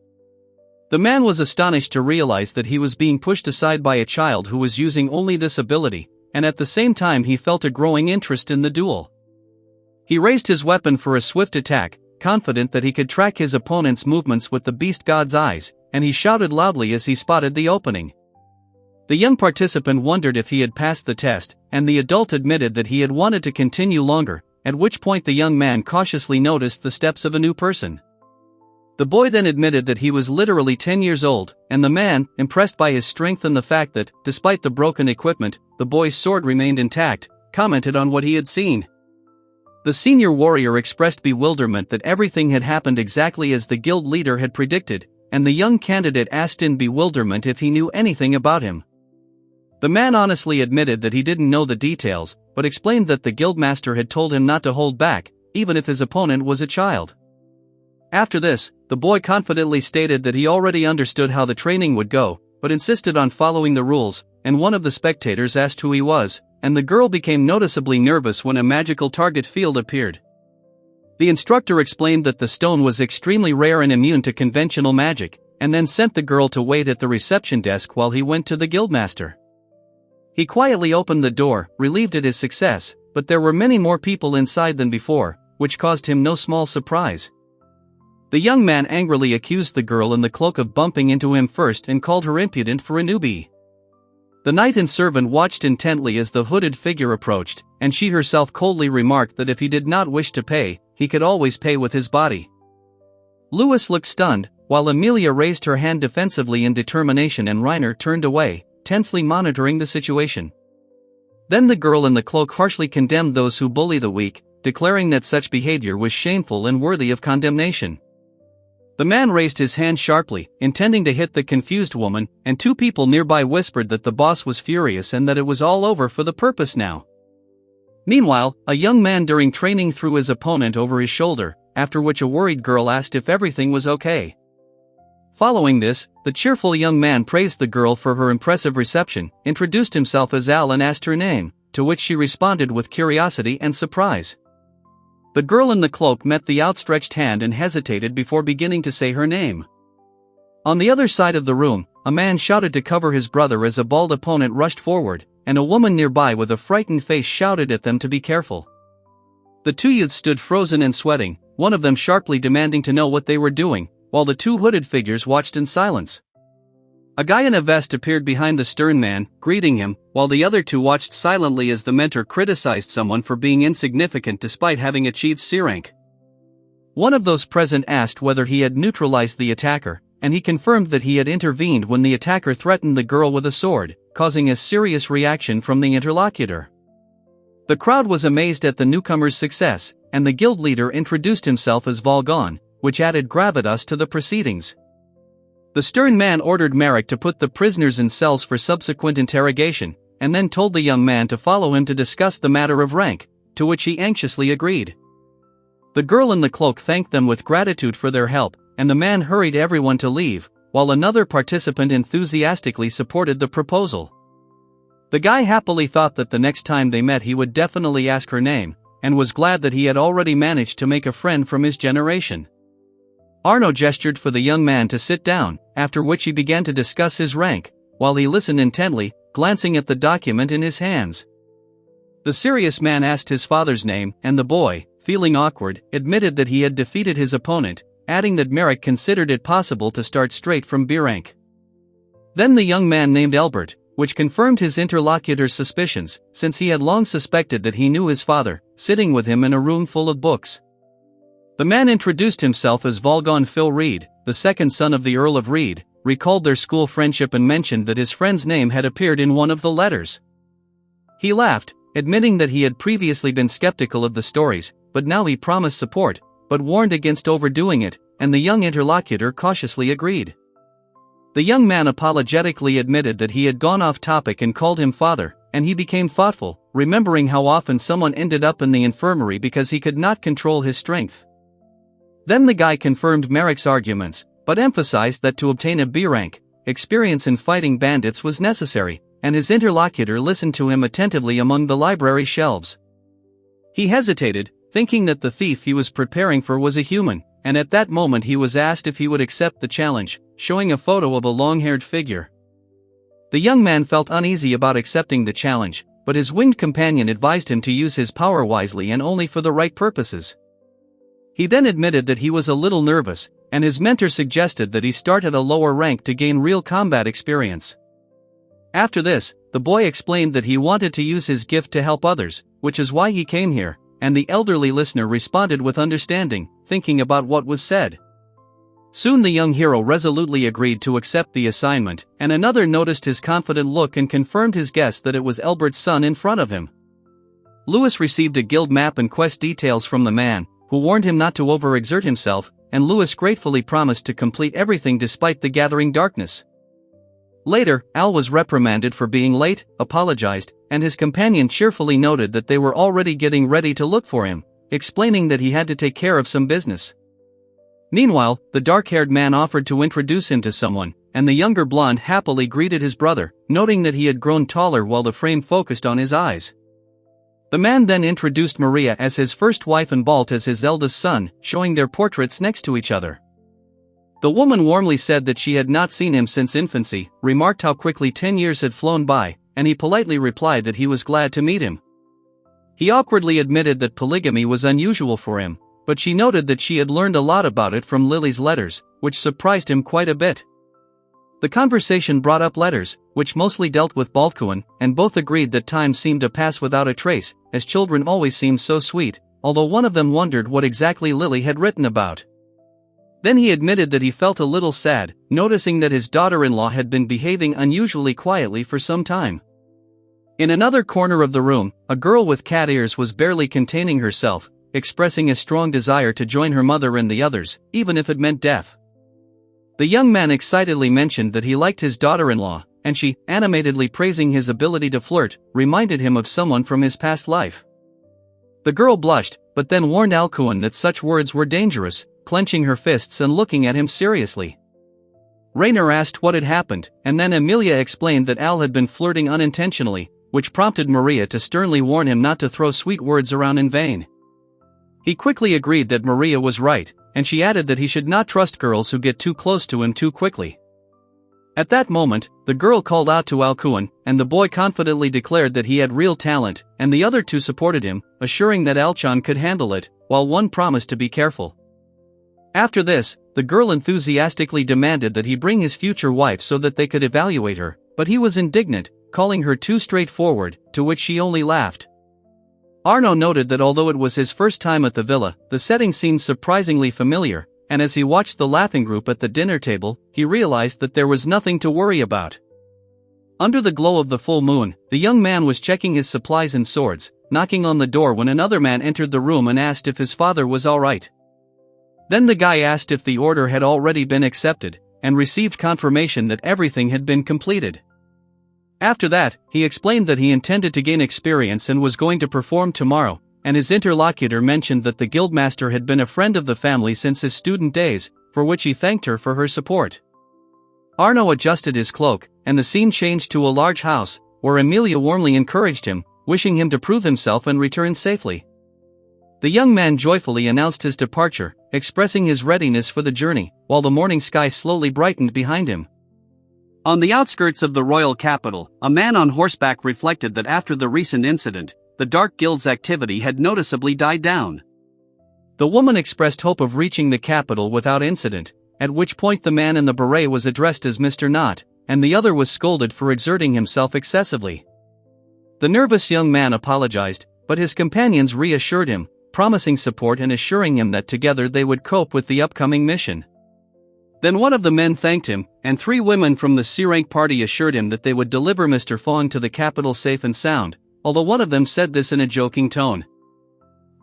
The man was astonished to realize that he was being pushed aside by a child who was using only this ability, and at the same time he felt a growing interest in the duel. He raised his weapon for a swift attack, confident that he could track his opponent's movements with the beast god's eyes, and he shouted loudly as he spotted the opening. The young participant wondered if he had passed the test, and the adult admitted that he had wanted to continue longer, at which point the young man cautiously noticed the steps of a new person. The boy then admitted that he was literally 10 years old, and the man, impressed by his strength and the fact that, despite the broken equipment, the boy's sword remained intact, commented on what he had seen. The senior warrior expressed bewilderment that everything had happened exactly as the guild leader had predicted, and the young candidate asked in bewilderment if he knew anything about him. The man honestly admitted that he didn't know the details, but explained that the guildmaster had told him not to hold back, even if his opponent was a child. After this, the boy confidently stated that he already understood how the training would go, but insisted on following the rules, and one of the spectators asked who he was, and the girl became noticeably nervous when a magical target field appeared. The instructor explained that the stone was extremely rare and immune to conventional magic, and then sent the girl to wait at the reception desk while he went to the guildmaster. He quietly opened the door, relieved at his success, but there were many more people inside than before, which caused him no small surprise. The young man angrily accused the girl in the cloak of bumping into him first and called her impudent for a newbie. The knight and servant watched intently as the hooded figure approached, and she herself coldly remarked that if he did not wish to pay, he could always pay with his body. Louis looked stunned, while Amelia raised her hand defensively in determination and Reiner turned away, tensely monitoring the situation. Then the girl in the cloak harshly condemned those who bully the weak, declaring that such behavior was shameful and worthy of condemnation. The man raised his hand sharply, intending to hit the confused woman, and two people nearby whispered that the boss was furious and that it was all over for the purpose now. Meanwhile, a young man during training threw his opponent over his shoulder, after which a worried girl asked if everything was okay. Following this, the cheerful young man praised the girl for her impressive reception, introduced himself as Al and asked her name, to which she responded with curiosity and surprise. The girl in the cloak met the outstretched hand and hesitated before beginning to say her name. On the other side of the room, a man shouted to cover his brother as a bald opponent rushed forward, and a woman nearby with a frightened face shouted at them to be careful. The two youths stood frozen and sweating, one of them sharply demanding to know what they were doing, while the two hooded figures watched in silence. A guy in a vest appeared behind the stern man, greeting him, while the other two watched silently as the mentor criticized someone for being insignificant despite having achieved C rank. One of those present asked whether he had neutralized the attacker, and he confirmed that he had intervened when the attacker threatened the girl with a sword, causing a serious reaction from the interlocutor. The crowd was amazed at the newcomer's success, and the guild leader introduced himself as Volgon, which added gravitas to the proceedings. The stern man ordered Merrick to put the prisoners in cells for subsequent interrogation, and then told the young man to follow him to discuss the matter of rank, to which he anxiously agreed. The girl in the cloak thanked them with gratitude for their help, and the man hurried everyone to leave, while another participant enthusiastically supported the proposal. The guy happily thought that the next time they met he would definitely ask her name, and was glad that he had already managed to make a friend from his generation. Arno gestured for the young man to sit down, after which he began to discuss his rank, while he listened intently, glancing at the document in his hands. The serious man asked his father's name, and the boy, feeling awkward, admitted that he had defeated his opponent, adding that Merrick considered it possible to start straight from B rank. Then the young man named Elbert, which confirmed his interlocutor's suspicions, since he had long suspected that he knew his father, sitting with him in a room full of books. The man introduced himself as Volgon Phil Reed, the second son of the Earl of Reed, recalled their school friendship and mentioned that his friend's name had appeared in one of the letters. He laughed, admitting that he had previously been skeptical of the stories, but now he promised support, but warned against overdoing it, and the young interlocutor cautiously agreed. The young man apologetically admitted that he had gone off topic and called him father, and he became thoughtful, remembering how often someone ended up in the infirmary because he could not control his strength. Then the guy confirmed Merrick's arguments, but emphasized that to obtain a B rank, experience in fighting bandits was necessary, and his interlocutor listened to him attentively among the library shelves. He hesitated, thinking that the thief he was preparing for was a human, and at that moment he was asked if he would accept the challenge, showing a photo of a long-haired figure. The young man felt uneasy about accepting the challenge, but his winged companion advised him to use his power wisely and only for the right purposes. He then admitted that he was a little nervous, and his mentor suggested that he start at a lower rank to gain real combat experience. After this, the boy explained that he wanted to use his gift to help others, which is why he came here, and the elderly listener responded with understanding, thinking about what was said. Soon the young hero resolutely agreed to accept the assignment, and another noticed his confident look and confirmed his guess that it was Elbert's son in front of him. Lewis received a guild map and quest details from the man, who warned him not to overexert himself, and Lewis gratefully promised to complete everything despite the gathering darkness. Later, Al was reprimanded for being late, apologized, and his companion cheerfully noted that they were already getting ready to look for him, explaining that he had to take care of some business. Meanwhile, the dark-haired man offered to introduce him to someone, and the younger blonde happily greeted his brother, noting that he had grown taller while the frame focused on his eyes. The man then introduced Maria as his first wife and Balt as his eldest son, showing their portraits next to each other. The woman warmly said that she had not seen him since infancy, remarked how quickly 10 years had flown by, and he politely replied that he was glad to meet him. He awkwardly admitted that polygamy was unusual for him, but she noted that she had learned a lot about it from Lily's letters, which surprised him quite a bit. The conversation brought up letters, which mostly dealt with Baltkuan, and both agreed that time seemed to pass without a trace, as children always seem so sweet, although one of them wondered what exactly Lily had written about. Then he admitted that he felt a little sad, noticing that his daughter-in-law had been behaving unusually quietly for some time. In another corner of the room, a girl with cat ears was barely containing herself, expressing a strong desire to join her mother and the others, even if it meant death. The young man excitedly mentioned that he liked his daughter-in-law, and she, animatedly praising his ability to flirt, reminded him of someone from his past life. The girl blushed, but then warned Alcuin that such words were dangerous, clenching her fists and looking at him seriously. Rainer asked what had happened, and then Emilia explained that Al had been flirting unintentionally, which prompted Maria to sternly warn him not to throw sweet words around in vain. He quickly agreed that Maria was right, and she added that he should not trust girls who get too close to him too quickly. At that moment, the girl called out to Alcuin, and the boy confidently declared that he had real talent, and the other two supported him, assuring that Alchan could handle it, while one promised to be careful. After this, the girl enthusiastically demanded that he bring his future wife so that they could evaluate her, but he was indignant, calling her too straightforward, to which she only laughed. Arno noted that although it was his first time at the villa, the setting seemed surprisingly familiar, and as he watched the laughing group at the dinner table, he realized that there was nothing to worry about. Under the glow of the full moon, the young man was checking his supplies and swords, knocking on the door when another man entered the room and asked if his father was all right. Then the guy asked if the order had already been accepted, and received confirmation that everything had been completed. After that, he explained that he intended to gain experience and was going to perform tomorrow, and his interlocutor mentioned that the guildmaster had been a friend of the family since his student days, for which he thanked her for her support. Arno adjusted his cloak, and the scene changed to a large house, where Emilia warmly encouraged him, wishing him to prove himself and return safely. The young man joyfully announced his departure, expressing his readiness for the journey, while the morning sky slowly brightened behind him. On the outskirts of the royal capital, a man on horseback reflected that after the recent incident, the Dark Guild's activity had noticeably died down. The woman expressed hope of reaching the capital without incident, at which point the man in the beret was addressed as Mr. Knott, and the other was scolded for exerting himself excessively. The nervous young man apologized, but his companions reassured him, promising support and assuring him that together they would cope with the upcoming mission. Then one of the men thanked him, and 3 women from the C-rank party assured him that they would deliver Mr. Fong to the capital safe and sound, although one of them said this in a joking tone.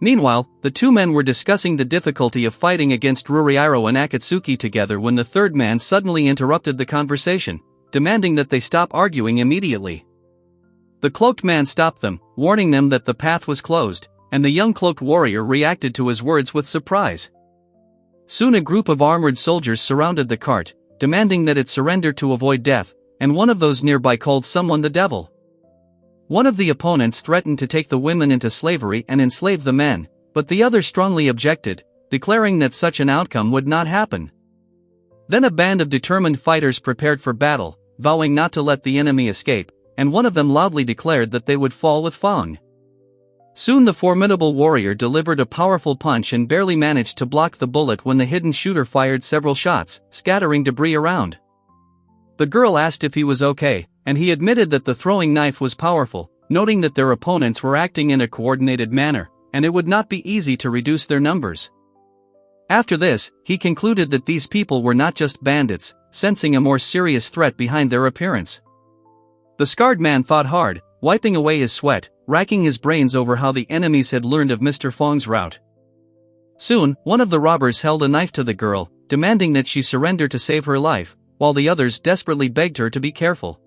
Meanwhile, the 2 men were discussing the difficulty of fighting against Ruriiro and Akatsuki together when the third man suddenly interrupted the conversation, demanding that they stop arguing immediately. The cloaked man stopped them, warning them that the path was closed, and the young cloaked warrior reacted to his words with surprise. Soon a group of armored soldiers surrounded the cart, demanding that it surrender to avoid death, and one of those nearby called someone the devil. One of the opponents threatened to take the women into slavery and enslave the men, but the other strongly objected, declaring that such an outcome would not happen. Then a band of determined fighters prepared for battle, vowing not to let the enemy escape, and one of them loudly declared that they would fall with Fong. Soon the formidable warrior delivered a powerful punch and barely managed to block the bullet when the hidden shooter fired several shots, scattering debris around. The girl asked if he was okay, and he admitted that the throwing knife was powerful, noting that their opponents were acting in a coordinated manner, and it would not be easy to reduce their numbers. After this, he concluded that these people were not just bandits, sensing a more serious threat behind their appearance. The scarred man thought hard, wiping away his sweat, racking his brains over how the enemies had learned of Mr. Fong's route. Soon, one of the robbers held a knife to the girl, demanding that she surrender to save her life, while the others desperately begged her to be careful.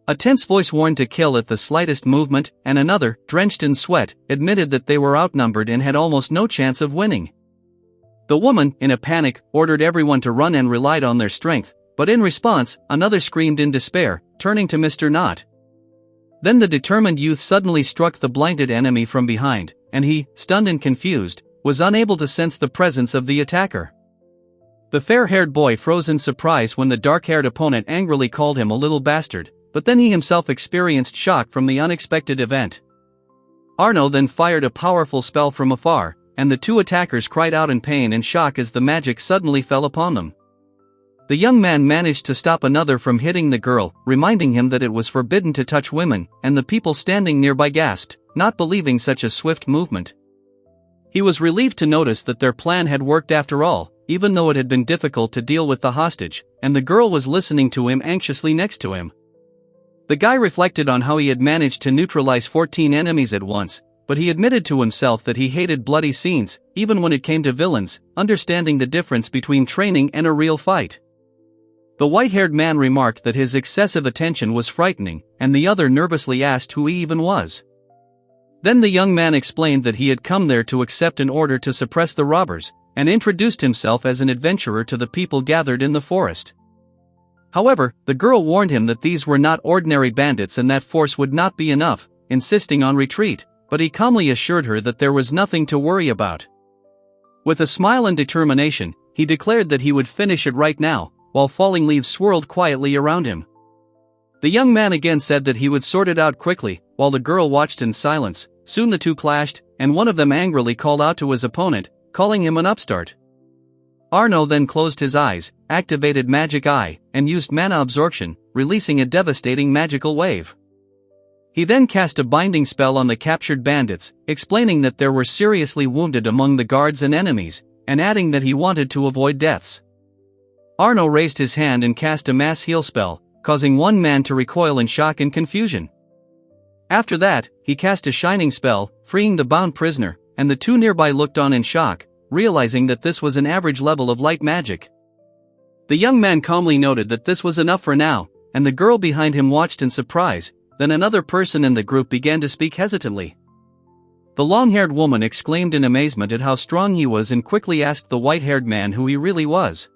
A tense voice warned to kill at the slightest movement, and another, drenched in sweat, admitted that they were outnumbered and had almost no chance of winning. The woman, in a panic, ordered everyone to run and relied on their strength, but in response, another screamed in despair, turning to Mr. Knott. Then the determined youth suddenly struck the blinded enemy from behind, and he, stunned and confused, was unable to sense the presence of the attacker. The fair-haired boy froze in surprise when the dark-haired opponent angrily called him a little bastard, but then he himself experienced shock from the unexpected event. Arno then fired a powerful spell from afar, and the 2 attackers cried out in pain and shock as the magic suddenly fell upon them. The young man managed to stop another from hitting the girl, reminding him that it was forbidden to touch women, and the people standing nearby gasped, not believing such a swift movement. He was relieved to notice that their plan had worked after all, even though it had been difficult to deal with the hostage, and the girl was listening to him anxiously next to him. The guy reflected on how he had managed to neutralize 14 enemies at once, but he admitted to himself that he hated bloody scenes, even when it came to villains, understanding the difference between training and a real fight. The white-haired man remarked that his excessive attention was frightening, and the other nervously asked who he even was. Then the young man explained that he had come there to accept an order to suppress the robbers, and introduced himself as an adventurer to the people gathered in the forest. However, the girl warned him that these were not ordinary bandits and that force would not be enough, insisting on retreat, but he calmly assured her that there was nothing to worry about. With a smile and determination, he declared that he would finish it right now, while falling leaves swirled quietly around him. The young man again said that he would sort it out quickly, while the girl watched in silence. Soon the two clashed, and one of them angrily called out to his opponent, calling him an upstart. Arno then closed his eyes, activated Magic Eye, and used mana absorption, releasing a devastating magical wave. He then cast a binding spell on the captured bandits, explaining that there were seriously wounded among the guards and enemies, and adding that he wanted to avoid deaths. Arno raised his hand and cast a mass heal spell, causing one man to recoil in shock and confusion. After that, he cast a shining spell, freeing the bound prisoner, and the two nearby looked on in shock, realizing that this was an average level of light magic. The young man calmly noted that this was enough for now, and the girl behind him watched in surprise. Then another person in the group began to speak hesitantly. The long-haired woman exclaimed in amazement at how strong he was and quickly asked the white-haired man who he really was.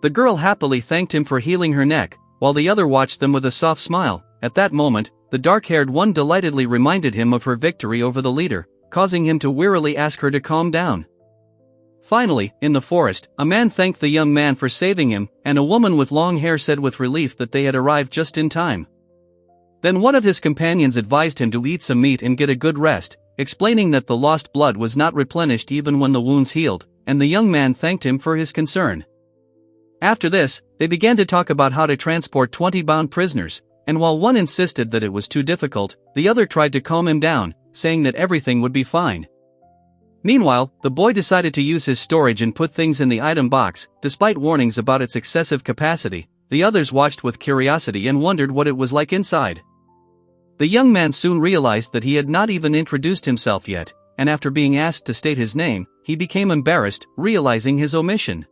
The girl happily thanked him for healing her neck, while the other watched them with a soft smile. At that moment, the dark-haired one delightedly reminded him of her victory over the leader, causing him to wearily ask her to calm down. Finally, in the forest, a man thanked the young man for saving him, and a woman with long hair said with relief that they had arrived just in time. Then one of his companions advised him to eat some meat and get a good rest, explaining that the lost blood was not replenished even when the wounds healed, and the young man thanked him for his concern. After this, they began to talk about how to transport 20 bound prisoners, and while one insisted that it was too difficult, the other tried to calm him down, saying that everything would be fine. Meanwhile, the boy decided to use his storage and put things in the item box. Despite warnings about its excessive capacity, the others watched with curiosity and wondered what it was like inside. The young man soon realized that he had not even introduced himself yet, and after being asked to state his name, he became embarrassed, realizing his omission.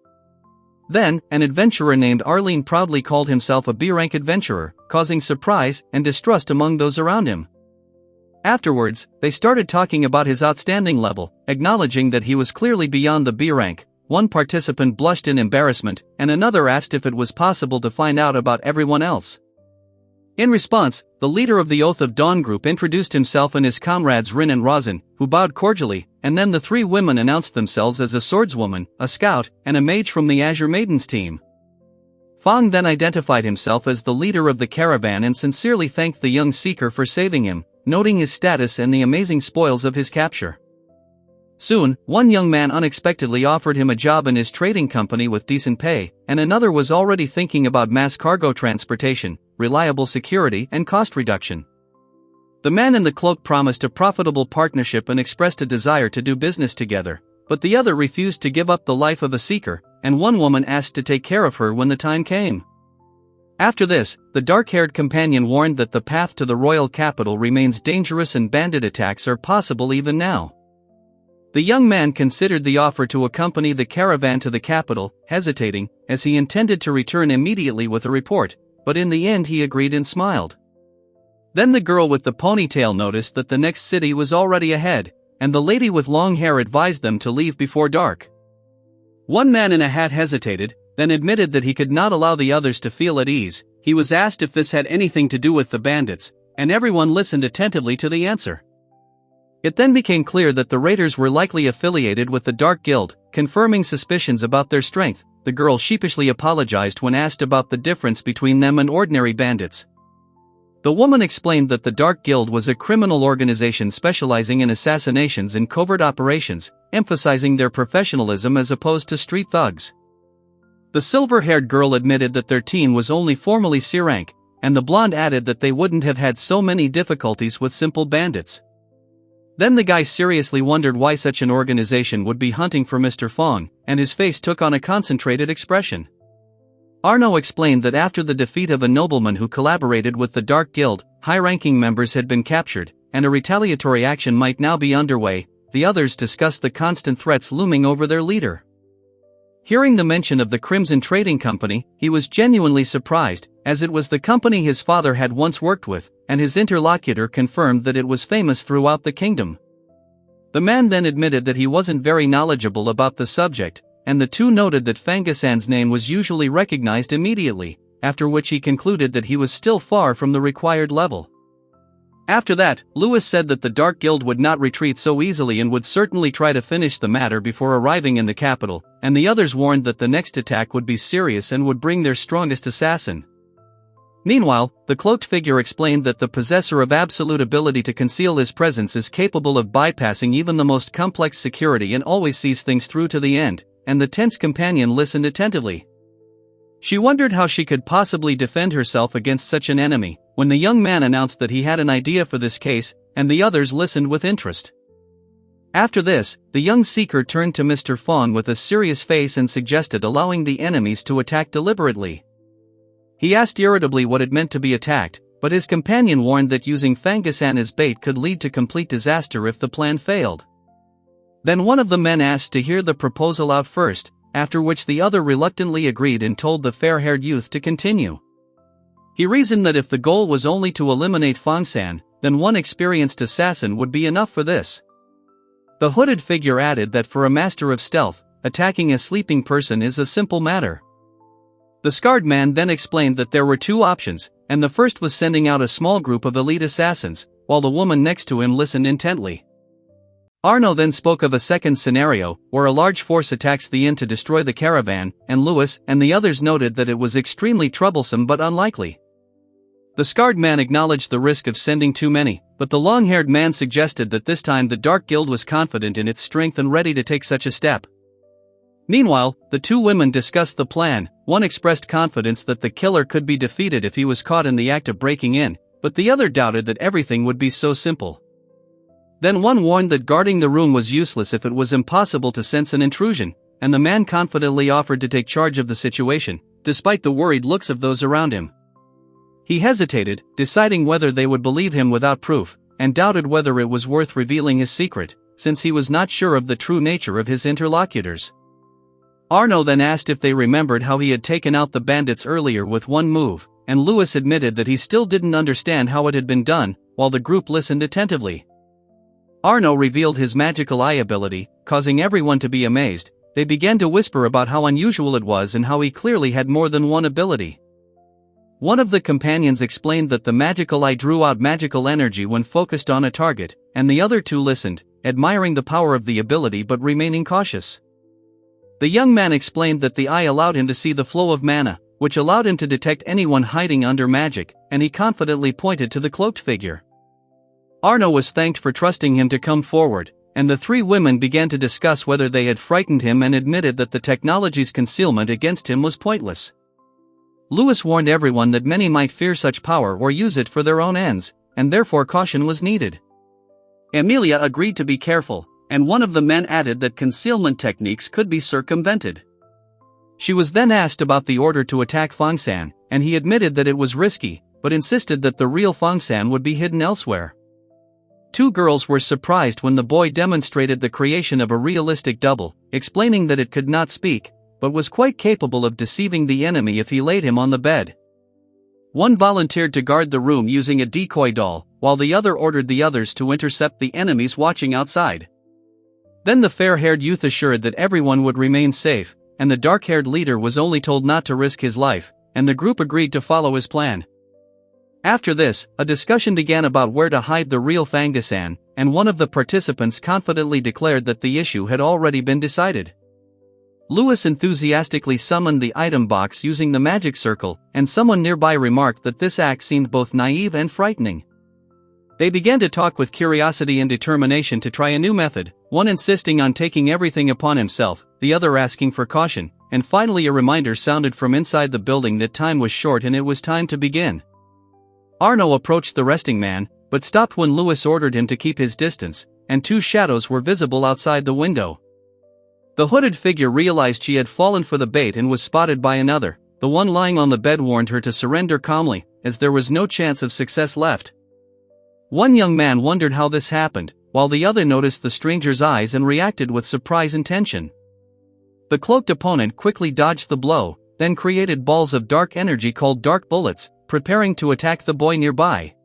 Then, an adventurer named Arlene proudly called himself a B-rank adventurer, causing surprise and distrust among those around him. Afterwards, they started talking about his outstanding level, acknowledging that he was clearly beyond the B rank. One participant blushed in embarrassment, and another asked if it was possible to find out about everyone else. In response, the leader of the Oath of Dawn group introduced himself and his comrades Rin and Rosin, who bowed cordially, and then the three women announced themselves as a swordswoman, a scout, and a mage from the Azure Maidens team. Fang then identified himself as the leader of the caravan and sincerely thanked the young seeker for saving him, noting his status and the amazing spoils of his capture. Soon, one young man unexpectedly offered him a job in his trading company with decent pay, and another was already thinking about mass cargo transportation, reliable security, and cost reduction. The man in the cloak promised a profitable partnership and expressed a desire to do business together, but the other refused to give up the life of a seeker, and one woman asked to take care of her when the time came. After this, the dark-haired companion warned that the path to the royal capital remains dangerous and bandit attacks are possible even now. The young man considered the offer to accompany the caravan to the capital, hesitating, as he intended to return immediately with a report, but in the end he agreed and smiled. Then the girl with the ponytail noticed that the next city was already ahead, and the lady with long hair advised them to leave before dark. One man in a hat hesitated, then admitted that he could not allow the others to feel at ease. He was asked if this had anything to do with the bandits, and everyone listened attentively to the answer. It then became clear that the raiders were likely affiliated with the Dark Guild, confirming suspicions about their strength. The girl sheepishly apologized when asked about the difference between them and ordinary bandits. The woman explained that the Dark Guild was a criminal organization specializing in assassinations and covert operations, emphasizing their professionalism as opposed to street thugs. The silver-haired girl admitted that their team was only formally C rank, and the blonde added that they wouldn't have had so many difficulties with simple bandits. Then the guy seriously wondered why such an organization would be hunting for Mr. Fong, and his face took on a concentrated expression. Arno explained that after the defeat of a nobleman who collaborated with the Dark Guild, high-ranking members had been captured, and a retaliatory action might now be underway. The others discussed the constant threats looming over their leader. Hearing the mention of the Crimson Trading Company, he was genuinely surprised, as it was the company his father had once worked with, and his interlocutor confirmed that it was famous throughout the kingdom. The man then admitted that he wasn't very knowledgeable about the subject, and the two noted that Fangasan's name was usually recognized immediately, after which he concluded that he was still far from the required level. After that, Lewis said that the Dark Guild would not retreat so easily and would certainly try to finish the matter before arriving in the capital, and the others warned that the next attack would be serious and would bring their strongest assassin. Meanwhile, the cloaked figure explained that the possessor of absolute ability to conceal his presence is capable of bypassing even the most complex security and always sees things through to the end, and the tense companion listened attentively. She wondered how she could possibly defend herself against such an enemy, when the young man announced that he had an idea for this case, and the others listened with interest. After this, the young seeker turned to Mr. Fong with a serious face and suggested allowing the enemies to attack deliberately. He asked irritably what it meant to be attacked, but his companion warned that using Fangasan as bait could lead to complete disaster if the plan failed. Then one of the men asked to hear the proposal out first, after which the other reluctantly agreed and told the fair-haired youth to continue. He reasoned that if the goal was only to eliminate Fangsan, then one experienced assassin would be enough for this. The hooded figure added that for a master of stealth, attacking a sleeping person is a simple matter. The scarred man then explained that there were two options, and the first was sending out a small group of elite assassins, while the woman next to him listened intently. Arno then spoke of a second scenario, where a large force attacks the inn to destroy the caravan, and Lewis and the others noted that it was extremely troublesome but unlikely. The scarred man acknowledged the risk of sending too many, but the long-haired man suggested that this time the Dark Guild was confident in its strength and ready to take such a step. Meanwhile, the two women discussed the plan. One expressed confidence that the killer could be defeated if he was caught in the act of breaking in, but the other doubted that everything would be so simple. Then one warned that guarding the room was useless if it was impossible to sense an intrusion, and the man confidently offered to take charge of the situation, despite the worried looks of those around him. He hesitated, deciding whether they would believe him without proof, and doubted whether it was worth revealing his secret, since he was not sure of the true nature of his interlocutors. Arno then asked if they remembered how he had taken out the bandits earlier with one move, and Lewis admitted that he still didn't understand how it had been done, while the group listened attentively. Arno revealed his magical eye ability, causing everyone to be amazed. They began to whisper about how unusual it was and how he clearly had more than one ability. One of the companions explained that the magical eye drew out magical energy when focused on a target, and the other two listened, admiring the power of the ability but remaining cautious. The young man explained that the eye allowed him to see the flow of mana, which allowed him to detect anyone hiding under magic, and he confidently pointed to the cloaked figure. Arno was thanked for trusting him to come forward, and the three women began to discuss whether they had frightened him and admitted that the technology's concealment against him was pointless. Lewis warned everyone that many might fear such power or use it for their own ends, and therefore caution was needed. Emilia agreed to be careful, and one of the men added that concealment techniques could be circumvented. She was then asked about the order to attack Fangsan, and he admitted that it was risky, but insisted that the real Fangsan would be hidden elsewhere. Two girls were surprised when the boy demonstrated the creation of a realistic double, explaining that it could not speak, but was quite capable of deceiving the enemy if he laid him on the bed. One volunteered to guard the room using a decoy doll, while the other ordered the others to intercept the enemies watching outside. Then the fair-haired youth assured that everyone would remain safe, and the dark-haired leader was only told not to risk his life, and the group agreed to follow his plan. After this, a discussion began about where to hide the real Fangasan, and one of the participants confidently declared that the issue had already been decided. Lewis enthusiastically summoned the item box using the magic circle, and someone nearby remarked that this act seemed both naive and frightening. They began to talk with curiosity and determination to try a new method, one insisting on taking everything upon himself, the other asking for caution, and finally a reminder sounded from inside the building that time was short and it was time to begin. Arno approached the resting man, but stopped when Lewis ordered him to keep his distance, and two shadows were visible outside the window. The hooded figure realized she had fallen for the bait and was spotted by another. The one lying on the bed warned her to surrender calmly, as there was no chance of success left. One young man wondered how this happened, while the other noticed the stranger's eyes and reacted with surprise and tension. The cloaked opponent quickly dodged the blow, then created balls of dark energy called dark bullets, preparing to attack the boy nearby.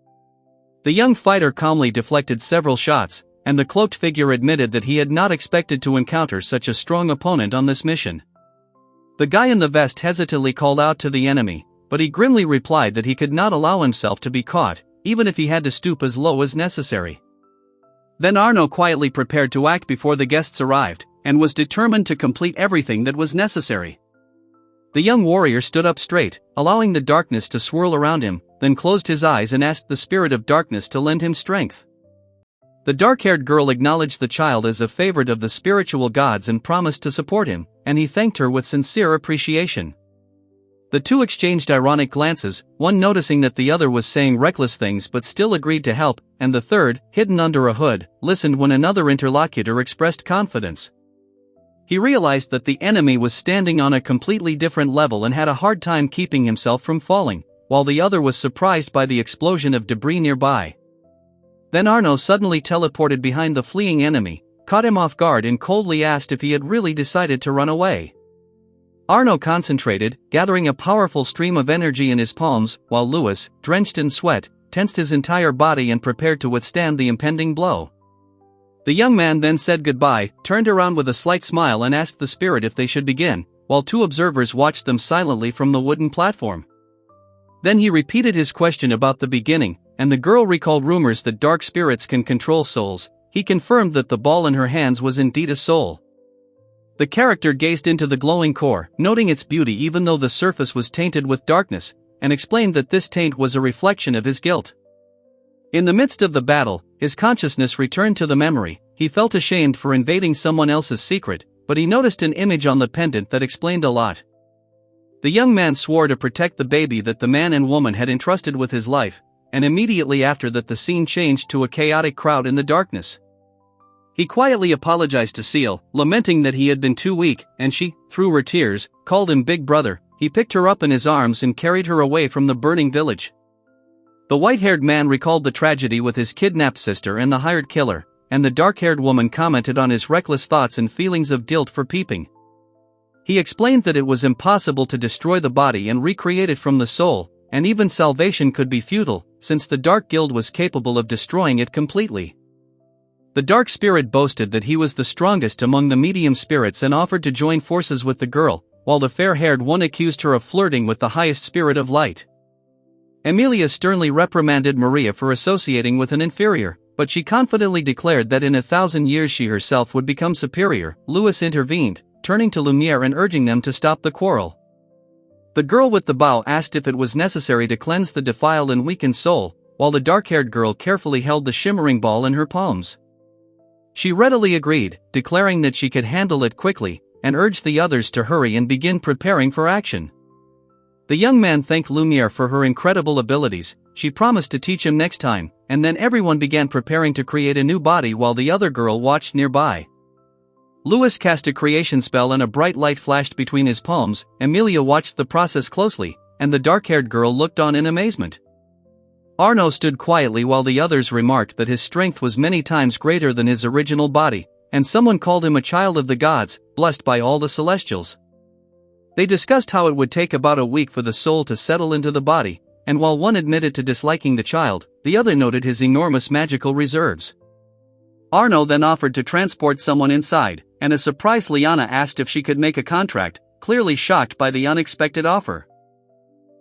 The young fighter calmly deflected several shots, and the cloaked figure admitted that he had not expected to encounter such a strong opponent on this mission. The guy in the vest hesitantly called out to the enemy, but he grimly replied that he could not allow himself to be caught, even if he had to stoop as low as necessary. Then Arno quietly prepared to act before the guests arrived, and was determined to complete everything that was necessary. The young warrior stood up straight, allowing the darkness to swirl around him, then closed his eyes and asked the spirit of darkness to lend him strength. The dark-haired girl acknowledged the child as a favorite of the spiritual gods and promised to support him, and he thanked her with sincere appreciation. The two exchanged ironic glances, one noticing that the other was saying reckless things but still agreed to help, and the third, hidden under a hood, listened when another interlocutor expressed confidence. He realized that the enemy was standing on a completely different level and had a hard time keeping himself from falling, while the other was surprised by the explosion of debris nearby. Then Arno suddenly teleported behind the fleeing enemy, caught him off guard and coldly asked if he had really decided to run away. Arno concentrated, gathering a powerful stream of energy in his palms, while Louis, drenched in sweat, tensed his entire body and prepared to withstand the impending blow. The young man then said goodbye, turned around with a slight smile and asked the spirit if they should begin, while two observers watched them silently from the wooden platform. Then he repeated his question about the beginning, and the girl recalled rumors that dark spirits can control souls. He confirmed that the ball in her hands was indeed a soul. The character gazed into the glowing core, noting its beauty even though the surface was tainted with darkness, and explained that this taint was a reflection of his guilt. In the midst of the battle, his consciousness returned to the memory. He felt ashamed for invading someone else's secret, but he noticed an image on the pendant that explained a lot. The young man swore to protect the baby that the man and woman had entrusted with his life, and immediately after that the scene changed to a chaotic crowd in the darkness. He quietly apologized to Seal, lamenting that he had been too weak, and she, through her tears, called him Big Brother. He picked her up in his arms and carried her away from the burning village. The white-haired man recalled the tragedy with his kidnapped sister and the hired killer, and the dark-haired woman commented on his reckless thoughts and feelings of guilt for peeping. He explained that it was impossible to destroy the body and recreate it from the soul, and even salvation could be futile, since the Dark Guild was capable of destroying it completely. The Dark Spirit boasted that he was the strongest among the medium spirits and offered to join forces with the girl, while the fair-haired one accused her of flirting with the highest spirit of light. Emilia sternly reprimanded Maria for associating with an inferior, but she confidently declared that in 1,000 years she herself would become superior. Louis intervened, turning to Lumiere and urging them to stop the quarrel. The girl with the bow asked if it was necessary to cleanse the defiled and weakened soul, while the dark-haired girl carefully held the shimmering ball in her palms. She readily agreed, declaring that she could handle it quickly, and urged the others to hurry and begin preparing for action. The young man thanked Lumiere for her incredible abilities. She promised to teach him next time, and then everyone began preparing to create a new body while the other girl watched nearby. Louis cast a creation spell and a bright light flashed between his palms. Emilia watched the process closely, and the dark-haired girl looked on in amazement. Arno stood quietly while the others remarked that his strength was many times greater than his original body, and someone called him a child of the gods, blessed by all the celestials. They discussed how it would take about a week for the soul to settle into the body, and while one admitted to disliking the child, the other noted his enormous magical reserves. Arno then offered to transport someone inside, and a surprised Liana asked if she could make a contract, clearly shocked by the unexpected offer.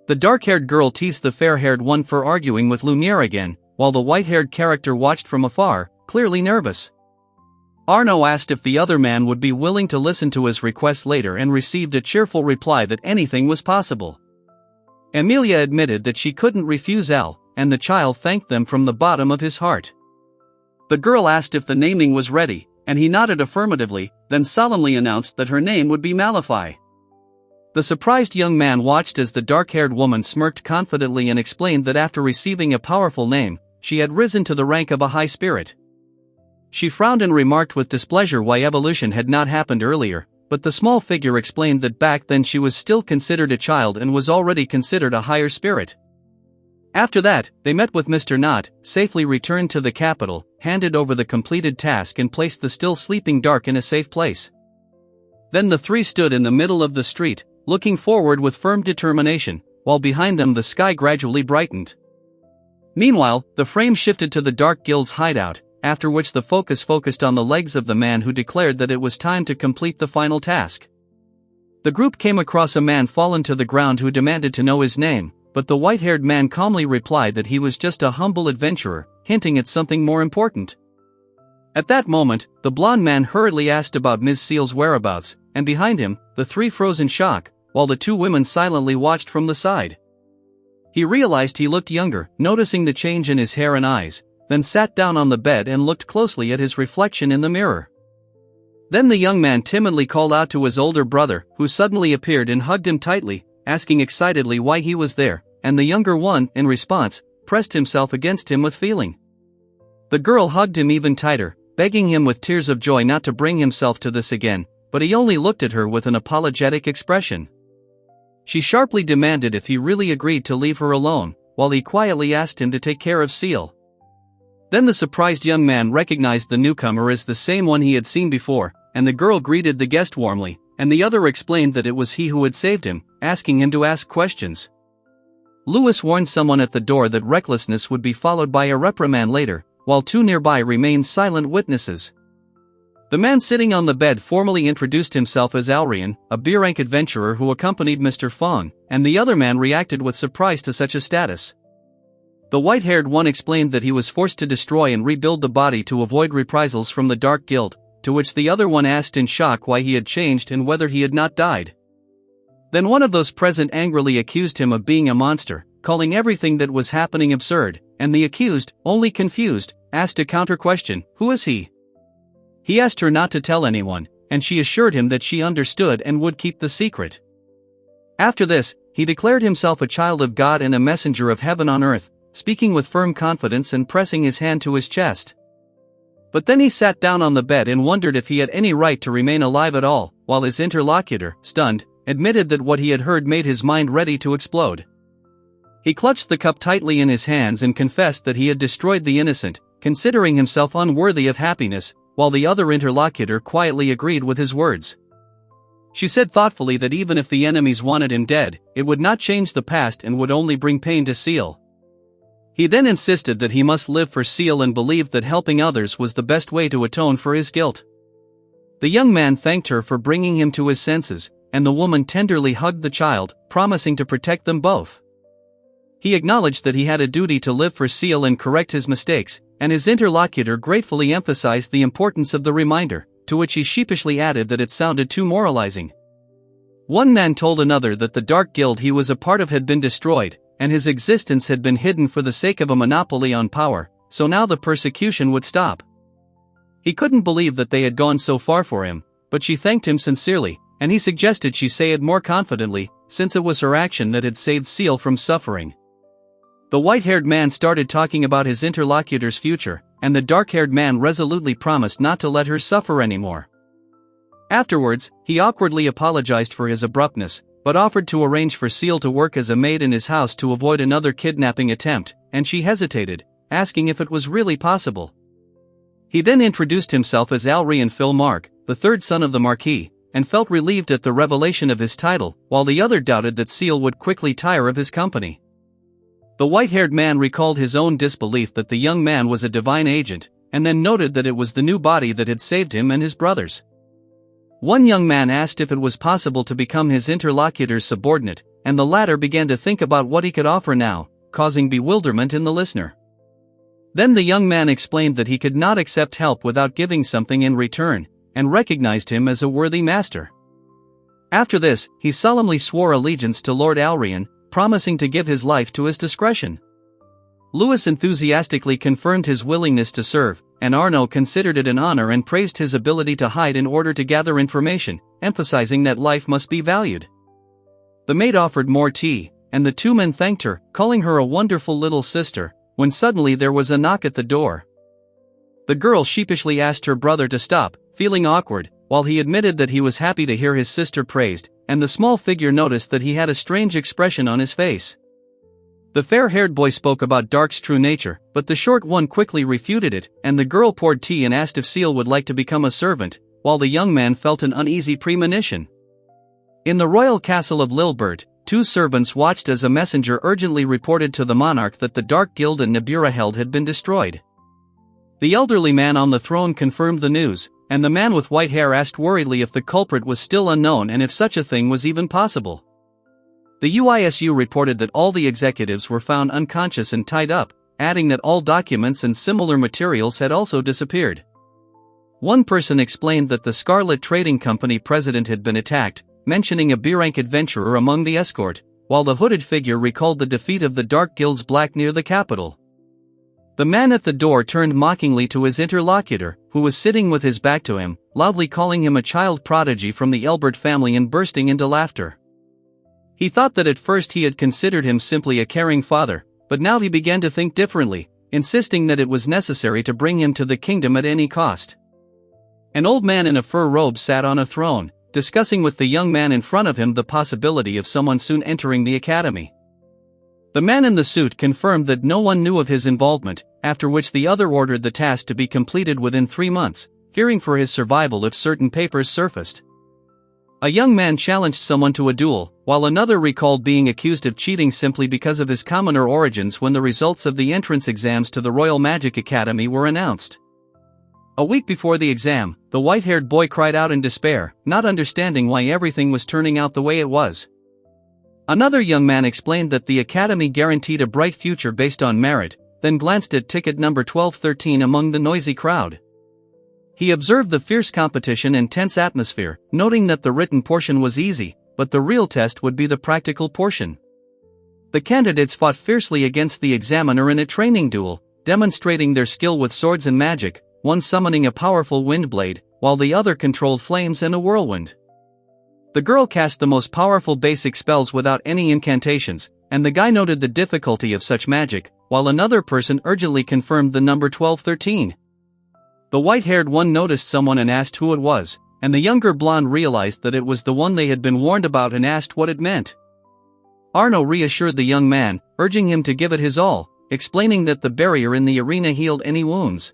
The dark-haired girl teased the fair-haired one for arguing with Lumiere again, while the white-haired character watched from afar, clearly nervous. Arno asked if the other man would be willing to listen to his request later and received a cheerful reply that anything was possible. Emilia admitted that she couldn't refuse Elle, and the child thanked them from the bottom of his heart. The girl asked if the naming was ready, and he nodded affirmatively, then solemnly announced that her name would be Malify. The surprised young man watched as the dark-haired woman smirked confidently and explained that after receiving a powerful name, she had risen to the rank of a high spirit. She frowned and remarked with displeasure why evolution had not happened earlier, but the small figure explained that back then she was still considered a child and was already considered a higher spirit. After that, they met with Mr. Knot, safely returned to the capital, handed over the completed task and placed the still sleeping Dark in a safe place. Then the three stood in the middle of the street, looking forward with firm determination, while behind them the sky gradually brightened. Meanwhile, the frame shifted to the Dark Guild's hideout, after which the focused on the legs of the man who declared that it was time to complete the final task. The group came across a man fallen to the ground who demanded to know his name, but the white-haired man calmly replied that he was just a humble adventurer, hinting at something more important. At that moment, the blonde man hurriedly asked about Ms. Seal's whereabouts, and behind him, the three froze in shock, while the two women silently watched from the side. He realized he looked younger, noticing the change in his hair and eyes, then sat down on the bed and looked closely at his reflection in the mirror. Then the young man timidly called out to his older brother, who suddenly appeared and hugged him tightly, asking excitedly why he was there, and the younger one, in response, pressed himself against him with feeling. The girl hugged him even tighter, begging him with tears of joy not to bring himself to this again, but he only looked at her with an apologetic expression. She sharply demanded if he really agreed to leave her alone, while he quietly asked him to take care of Seal. Then the surprised young man recognized the newcomer as the same one he had seen before, and the girl greeted the guest warmly, and the other explained that it was he who had saved him, asking him to ask questions. Lewis warned someone at the door that recklessness would be followed by a reprimand later, while two nearby remained silent witnesses. The man sitting on the bed formally introduced himself as Alrian, a B-rank adventurer who accompanied Mr. Fong, and the other man reacted with surprise to such a status. The white-haired one explained that he was forced to destroy and rebuild the body to avoid reprisals from the Dark Guild, to which the other one asked in shock why he had changed and whether he had not died. Then one of those present angrily accused him of being a monster, calling everything that was happening absurd, and the accused, only confused, asked a counter-question, "Who is he?" He asked her not to tell anyone, and she assured him that she understood and would keep the secret. After this, he declared himself a child of God and a messenger of heaven on earth, speaking with firm confidence and pressing his hand to his chest. But then he sat down on the bed and wondered if he had any right to remain alive at all, while his interlocutor, stunned, admitted that what he had heard made his mind ready to explode. He clutched the cup tightly in his hands and confessed that he had destroyed the innocent, considering himself unworthy of happiness, while the other interlocutor quietly agreed with his words. She said thoughtfully that even if the enemies wanted him dead, it would not change the past and would only bring pain to Seal. He then insisted that he must live for Seal and believed that helping others was the best way to atone for his guilt. The young man thanked her for bringing him to his senses, and the woman tenderly hugged the child, promising to protect them both. He acknowledged that he had a duty to live for Seal and correct his mistakes, and his interlocutor gratefully emphasized the importance of the reminder, to which he sheepishly added that it sounded too moralizing. One man told another that the Dark Guild he was a part of had been destroyed, and his existence had been hidden for the sake of a monopoly on power, so now the persecution would stop. He couldn't believe that they had gone so far for him, but she thanked him sincerely, and he suggested she say it more confidently, since it was her action that had saved Seal from suffering. The white-haired man started talking about his interlocutor's future, and the dark-haired man resolutely promised not to let her suffer anymore. Afterwards, he awkwardly apologized for his abruptness, but offered to arrange for Seal to work as a maid in his house to avoid another kidnapping attempt, and she hesitated, asking if it was really possible. He then introduced himself as Alrian Phil Mark, the third son of the Marquis, and felt relieved at the revelation of his title, while the other doubted that Seal would quickly tire of his company. The white-haired man recalled his own disbelief that the young man was a divine agent, and then noted that it was the new body that had saved him and his brothers. One young man asked if it was possible to become his interlocutor's subordinate, and the latter began to think about what he could offer now, causing bewilderment in the listener. Then the young man explained that he could not accept help without giving something in return, and recognized him as a worthy master. After this, he solemnly swore allegiance to Lord Alrian, promising to give his life to his discretion. Lewis enthusiastically confirmed his willingness to serve, and Arno considered it an honor and praised his ability to hide in order to gather information, emphasizing that life must be valued. The maid offered more tea, and the two men thanked her, calling her a wonderful little sister, when suddenly there was a knock at the door. The girl sheepishly asked her brother to stop, feeling awkward, while he admitted that he was happy to hear his sister praised, and the small figure noticed that he had a strange expression on his face. The fair-haired boy spoke about Dark's true nature, but the short one quickly refuted it, and the girl poured tea and asked if Seal would like to become a servant, while the young man felt an uneasy premonition. In the royal castle of Lilbert, 2 servants watched as a messenger urgently reported to the monarch that the Dark Guild and Nabura held had been destroyed. The elderly man on the throne confirmed the news, and the man with white hair asked worriedly if the culprit was still unknown and if such a thing was even possible. The UISU reported that all the executives were found unconscious and tied up, adding that all documents and similar materials had also disappeared. One person explained that the Scarlet Trading Company president had been attacked, mentioning a B-rank adventurer among the escort, while the hooded figure recalled the defeat of the Dark Guild's Black near the capital. The man at the door turned mockingly to his interlocutor, who was sitting with his back to him, loudly calling him a child prodigy from the Elbert family and bursting into laughter. He thought that at first he had considered him simply a caring father, but now he began to think differently, insisting that it was necessary to bring him to the kingdom at any cost. An old man in a fur robe sat on a throne, discussing with the young man in front of him the possibility of someone soon entering the academy. The man in the suit confirmed that no one knew of his involvement, after which the other ordered the task to be completed within 3 months, fearing for his survival if certain papers surfaced. A young man challenged someone to a duel, while another recalled being accused of cheating simply because of his commoner origins when the results of the entrance exams to the Royal Magic Academy were announced. A week before the exam, the white-haired boy cried out in despair, not understanding why everything was turning out the way it was. Another young man explained that the academy guaranteed a bright future based on merit, then glanced at ticket number 1213 among the noisy crowd. He observed the fierce competition and tense atmosphere, noting that the written portion was easy, but the real test would be the practical portion. The candidates fought fiercely against the examiner in a training duel, demonstrating their skill with swords and magic, one summoning a powerful wind blade, while the other controlled flames and a whirlwind. The girl cast the most powerful basic spells without any incantations, and the guy noted the difficulty of such magic, while another person urgently confirmed the number 1213. The white-haired one noticed someone and asked who it was, and the younger blonde realized that it was the one they had been warned about and asked what it meant. Arno reassured the young man, urging him to give it his all, explaining that the barrier in the arena healed any wounds.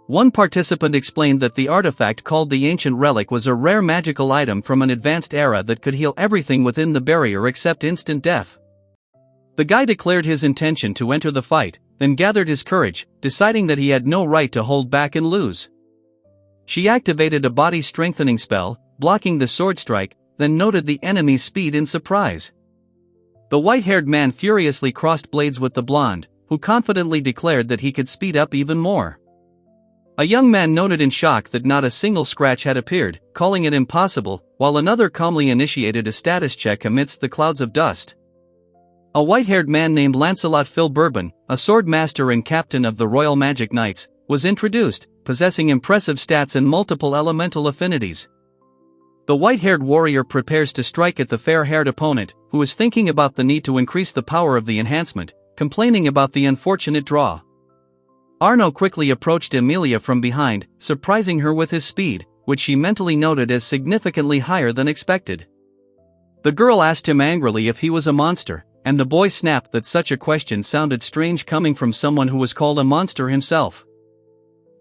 One participant explained that the artifact called the Ancient Relic was a rare magical item from an advanced era that could heal everything within the barrier except instant death. The guy declared his intention to enter the fight, then gathered his courage, deciding that he had no right to hold back and lose. She activated a body strengthening spell, blocking the sword strike, then noted the enemy's speed in surprise. The white-haired man furiously crossed blades with the blonde, who confidently declared that he could speed up even more. A young man noted in shock that not a single scratch had appeared, calling it impossible, while another calmly initiated a status check amidst the clouds of dust. A white-haired man named Lancelot Phil Bourbon, a sword master and captain of the Royal Magic Knights, was introduced, possessing impressive stats and multiple elemental affinities. The white-haired warrior prepares to strike at the fair-haired opponent, who is thinking about the need to increase the power of the enhancement, complaining about the unfortunate draw. Arno quickly approached Emilia from behind, surprising her with his speed, which she mentally noted as significantly higher than expected. The girl asked him angrily if he was a monster, and the boy snapped that such a question sounded strange coming from someone who was called a monster himself.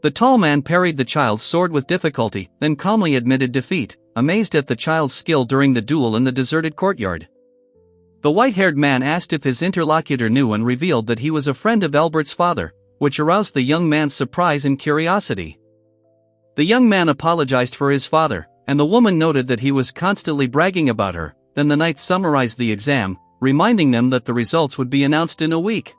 The tall man parried the child's sword with difficulty, then calmly admitted defeat, amazed at the child's skill during the duel in the deserted courtyard. The white-haired man asked if his interlocutor knew and revealed that he was a friend of Albert's father, which aroused the young man's surprise and curiosity. The young man apologized for his father, and the woman noted that he was constantly bragging about her. Then the knights summarized the exam, reminding them that the results would be announced in a week.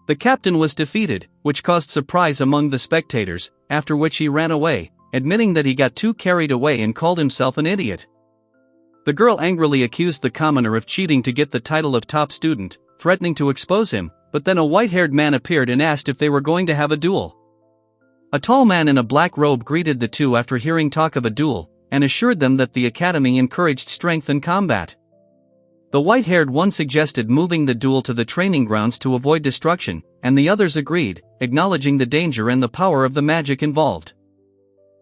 The captain was defeated, which caused surprise among the spectators, after which he ran away, admitting that he got too carried away and called himself an idiot. The girl angrily accused the commoner of cheating to get the title of top student, threatening to expose him, but then a white-haired man appeared and asked if they were going to have a duel. A tall man in a black robe greeted the two after hearing talk of a duel, and assured them that the academy encouraged strength and combat. The white-haired one suggested moving the duel to the training grounds to avoid destruction, and the others agreed, acknowledging the danger and the power of the magic involved.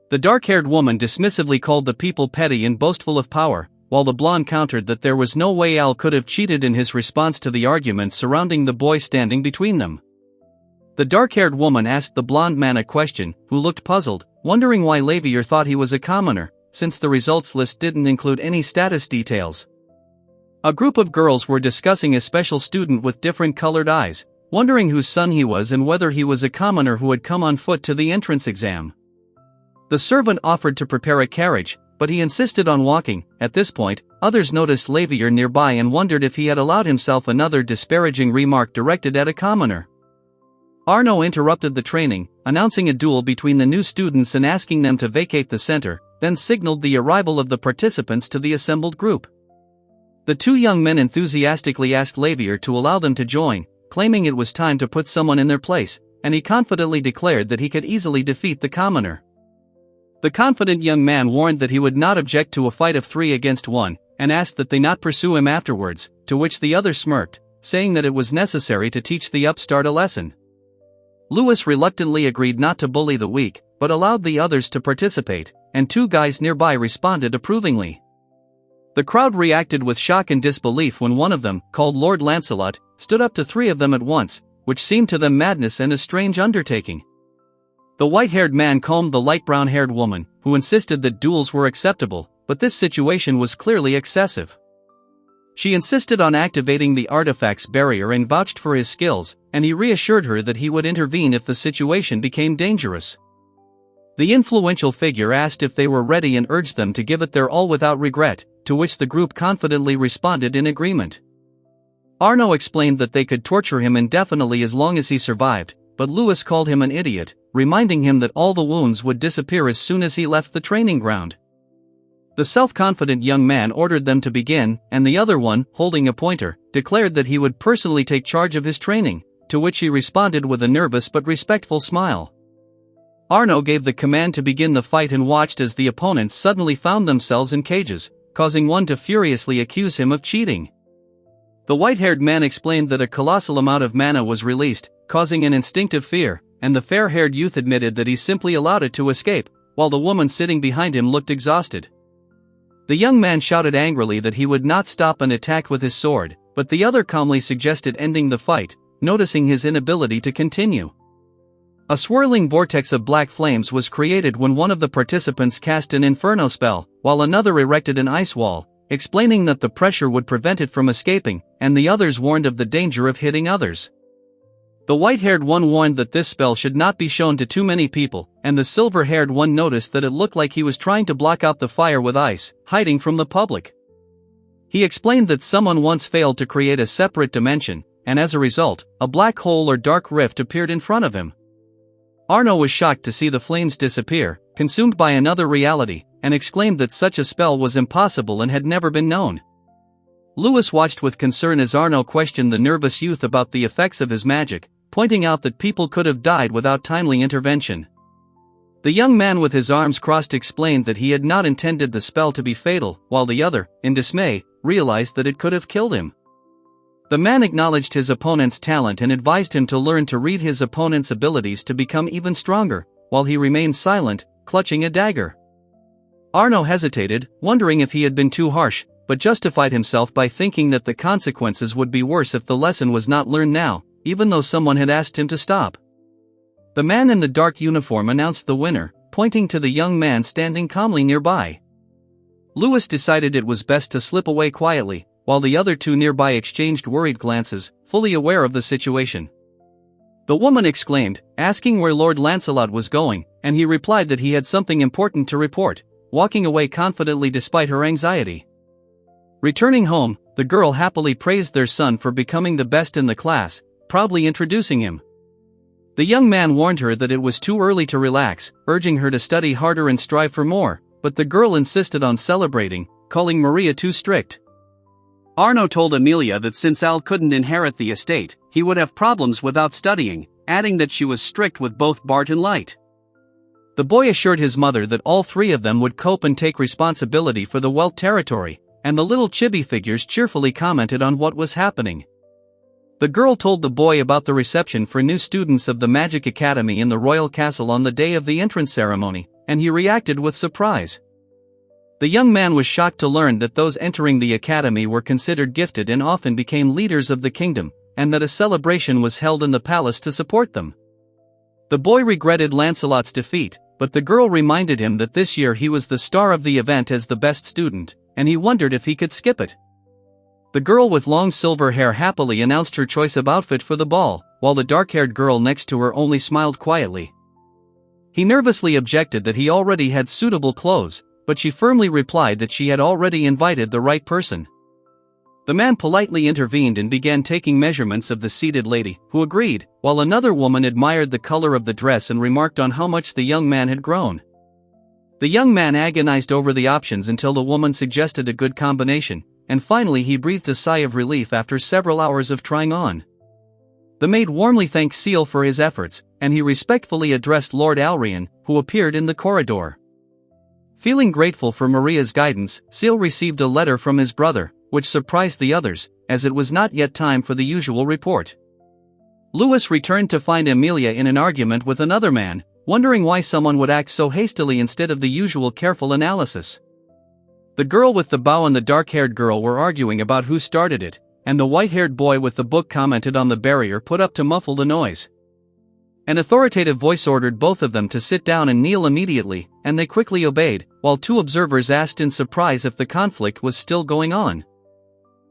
The dark-haired woman dismissively called the people petty and boastful of power, while the blonde countered that there was no way Al could have cheated in his response to the argument surrounding the boy standing between them. The dark-haired woman asked the blonde man a question, who looked puzzled, wondering why Lavier thought he was a commoner, since the results list didn't include any status details. A group of girls were discussing a special student with different colored eyes, wondering whose son he was and whether he was a commoner who had come on foot to the entrance exam. The servant offered to prepare a carriage, but he insisted on walking. At this point, others noticed Lavier nearby and wondered if he had allowed himself another disparaging remark directed at a commoner. Arno interrupted the training, announcing a duel between the new students and asking them to vacate the center, then signaled the arrival of the participants to the assembled group. The two young men enthusiastically asked Lavier to allow them to join, claiming it was time to put someone in their place, and he confidently declared that he could easily defeat the commoner. The confident young man warned that he would not object to a fight of 3 against 1, and asked that they not pursue him afterwards, to which the other smirked, saying that it was necessary to teach the upstart a lesson. Lewis reluctantly agreed not to bully the weak, but allowed the others to participate, and 2 guys nearby responded approvingly. The crowd reacted with shock and disbelief when one of them, called Lord Lancelot, stood up to 3 of them at once, which seemed to them madness and a strange undertaking. The white-haired man calmed the light brown-haired woman, who insisted that duels were acceptable, but this situation was clearly excessive. She insisted on activating the artifact's barrier and vouched for his skills, and he reassured her that he would intervene if the situation became dangerous. The influential figure asked if they were ready and urged them to give it their all without regret, to which the group confidently responded in agreement. Arno explained that they could torture him indefinitely as long as he survived, but Lewis called him an idiot, reminding him that all the wounds would disappear as soon as he left the training ground. The self-confident young man ordered them to begin, and the other one, holding a pointer, declared that he would personally take charge of his training, to which he responded with a nervous but respectful smile. Arno gave the command to begin the fight and watched as the opponents suddenly found themselves in cages, causing one to furiously accuse him of cheating. The white-haired man explained that a colossal amount of mana was released, causing an instinctive fear, and the fair-haired youth admitted that he simply allowed it to escape, while the woman sitting behind him looked exhausted. The young man shouted angrily that he would not stop and attacked with his sword, but the other calmly suggested ending the fight, noticing his inability to continue. A swirling vortex of black flames was created when one of the participants cast an inferno spell, while another erected an ice wall, explaining that the pressure would prevent it from escaping, and the others warned of the danger of hitting others. The white-haired one warned that this spell should not be shown to too many people, and the silver-haired one noticed that it looked like he was trying to block out the fire with ice, hiding from the public. He explained that someone once failed to create a separate dimension, and as a result, a black hole or dark rift appeared in front of him. Arno was shocked to see the flames disappear, consumed by another reality, and exclaimed that such a spell was impossible and had never been known. Lewis watched with concern as Arno questioned the nervous youth about the effects of his magic, pointing out that people could have died without timely intervention. The young man with his arms crossed explained that he had not intended the spell to be fatal, while the other, in dismay, realized that it could have killed him. The man acknowledged his opponent's talent and advised him to learn to read his opponent's abilities to become even stronger, while he remained silent, clutching a dagger. Arno hesitated, wondering if he had been too harsh, but justified himself by thinking that the consequences would be worse if the lesson was not learned now, even though someone had asked him to stop. The man in the dark uniform announced the winner, pointing to the young man standing calmly nearby. Lewis decided it was best to slip away quietly, while the other 2 nearby exchanged worried glances, fully aware of the situation. The woman exclaimed, asking where Lord Lancelot was going, and he replied that he had something important to report, walking away confidently despite her anxiety. Returning home, the girl happily praised their son for becoming the best in the class, proudly introducing him. The young man warned her that it was too early to relax, urging her to study harder and strive for more, but the girl insisted on celebrating, calling Maria too strict. Arno told Amelia that since Al couldn't inherit the estate, he would have problems without studying, adding that she was strict with both Bart and Light. The boy assured his mother that all 3 of them would cope and take responsibility for the Welt territory, and the little chibi figures cheerfully commented on what was happening. The girl told the boy about the reception for new students of the Magic Academy in the royal castle on the day of the entrance ceremony, and he reacted with surprise. The young man was shocked to learn that those entering the academy were considered gifted and often became leaders of the kingdom, and that a celebration was held in the palace to support them. The boy regretted Lancelot's defeat, but the girl reminded him that this year he was the star of the event as the best student, and he wondered if he could skip it. The girl with long silver hair happily announced her choice of outfit for the ball, while the dark-haired girl next to her only smiled quietly. He nervously objected that he already had suitable clothes, but she firmly replied that she had already invited the right person. The man politely intervened and began taking measurements of the seated lady, who agreed, while another woman admired the color of the dress and remarked on how much the young man had grown. The young man agonized over the options until the woman suggested a good combination, and finally he breathed a sigh of relief after several hours of trying on. The maid warmly thanked Seal for his efforts, and he respectfully addressed Lord Alrian, who appeared in the corridor. Feeling grateful for Maria's guidance, Seal received a letter from his brother, which surprised the others, as it was not yet time for the usual report. Louis returned to find Emilia in an argument with another man, wondering why someone would act so hastily instead of the usual careful analysis. The girl with the bow and the dark-haired girl were arguing about who started it, and the white-haired boy with the book commented on the barrier put up to muffle the noise. An authoritative voice ordered both of them to sit down and kneel immediately, and they quickly obeyed, while two observers asked in surprise if the conflict was still going on.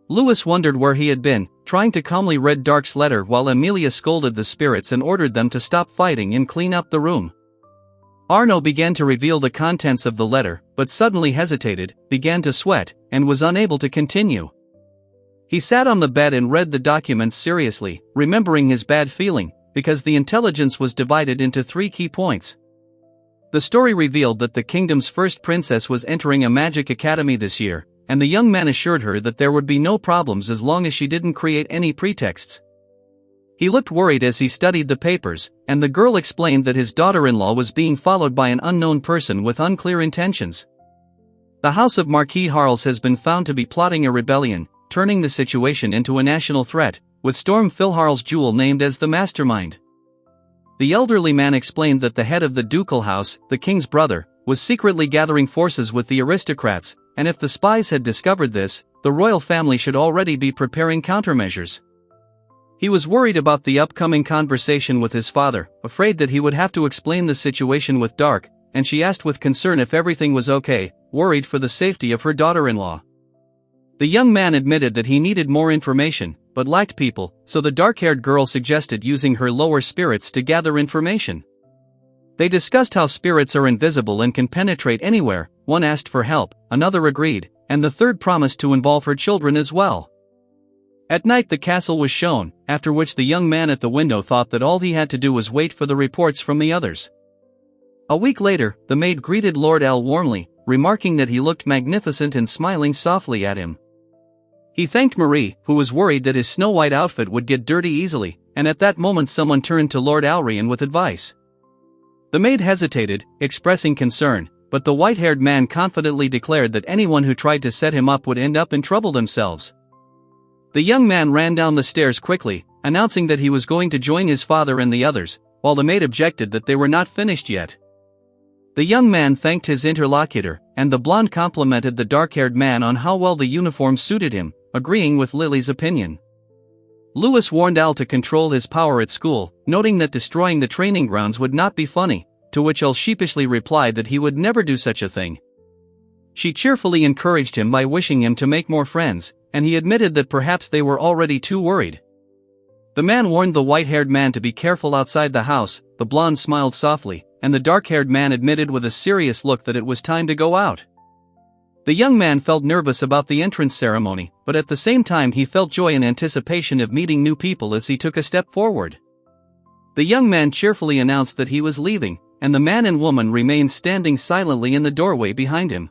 Louis wondered where he had been, trying to calmly read Dark's letter while Emilia scolded the spirits and ordered them to stop fighting and clean up the room. Arno began to reveal the contents of the letter, but suddenly hesitated, began to sweat, and was unable to continue. He sat on the bed and read the documents seriously, remembering his bad feeling, because the intelligence was divided into 3 key points. The story revealed that the kingdom's first princess was entering a magic academy this year, and the young man assured her that there would be no problems as long as she didn't create any pretexts. He looked worried as he studied the papers, and the girl explained that his daughter-in-law was being followed by an unknown person with unclear intentions. The house of Marquis Harles has been found to be plotting a rebellion, turning the situation into a national threat, with Storm Philharl's jewel named as the mastermind. The elderly man explained that the head of the ducal house, the king's brother, was secretly gathering forces with the aristocrats, and if the spies had discovered this, the royal family should already be preparing countermeasures. He was worried about the upcoming conversation with his father, afraid that he would have to explain the situation with Dark, and she asked with concern if everything was okay, worried for the safety of her daughter-in-law. The young man admitted that he needed more information, but lacked people, so the dark-haired girl suggested using her lower spirits to gather information. They discussed how spirits are invisible and can penetrate anywhere. One asked for help, another agreed, and the third promised to involve her children as well. At night the castle was shown, after which the young man at the window thought that all he had to do was wait for the reports from the others. A week later, the maid greeted Lord L warmly, remarking that he looked magnificent and smiling softly at him. He thanked Marie, who was worried that his snow-white outfit would get dirty easily, and at that moment someone turned to Lord Alrian with advice. The maid hesitated, expressing concern, but the white-haired man confidently declared that anyone who tried to set him up would end up in trouble themselves. The young man ran down the stairs quickly, announcing that he was going to join his father and the others, while the maid objected that they were not finished yet. The young man thanked his interlocutor, and the blonde complimented the dark-haired man on how well the uniform suited him, agreeing with Lily's opinion. Louis warned Al to control his power at school, noting that destroying the training grounds would not be funny, to which Al sheepishly replied that he would never do such a thing. She cheerfully encouraged him by wishing him to make more friends, and he admitted that perhaps they were already too worried. The man warned the white-haired man to be careful outside the house. The blonde smiled softly, and the dark-haired man admitted with a serious look that it was time to go out. The young man felt nervous about the entrance ceremony, but at the same time he felt joy in anticipation of meeting new people as he took a step forward. The young man cheerfully announced that he was leaving, and the man and woman remained standing silently in the doorway behind him.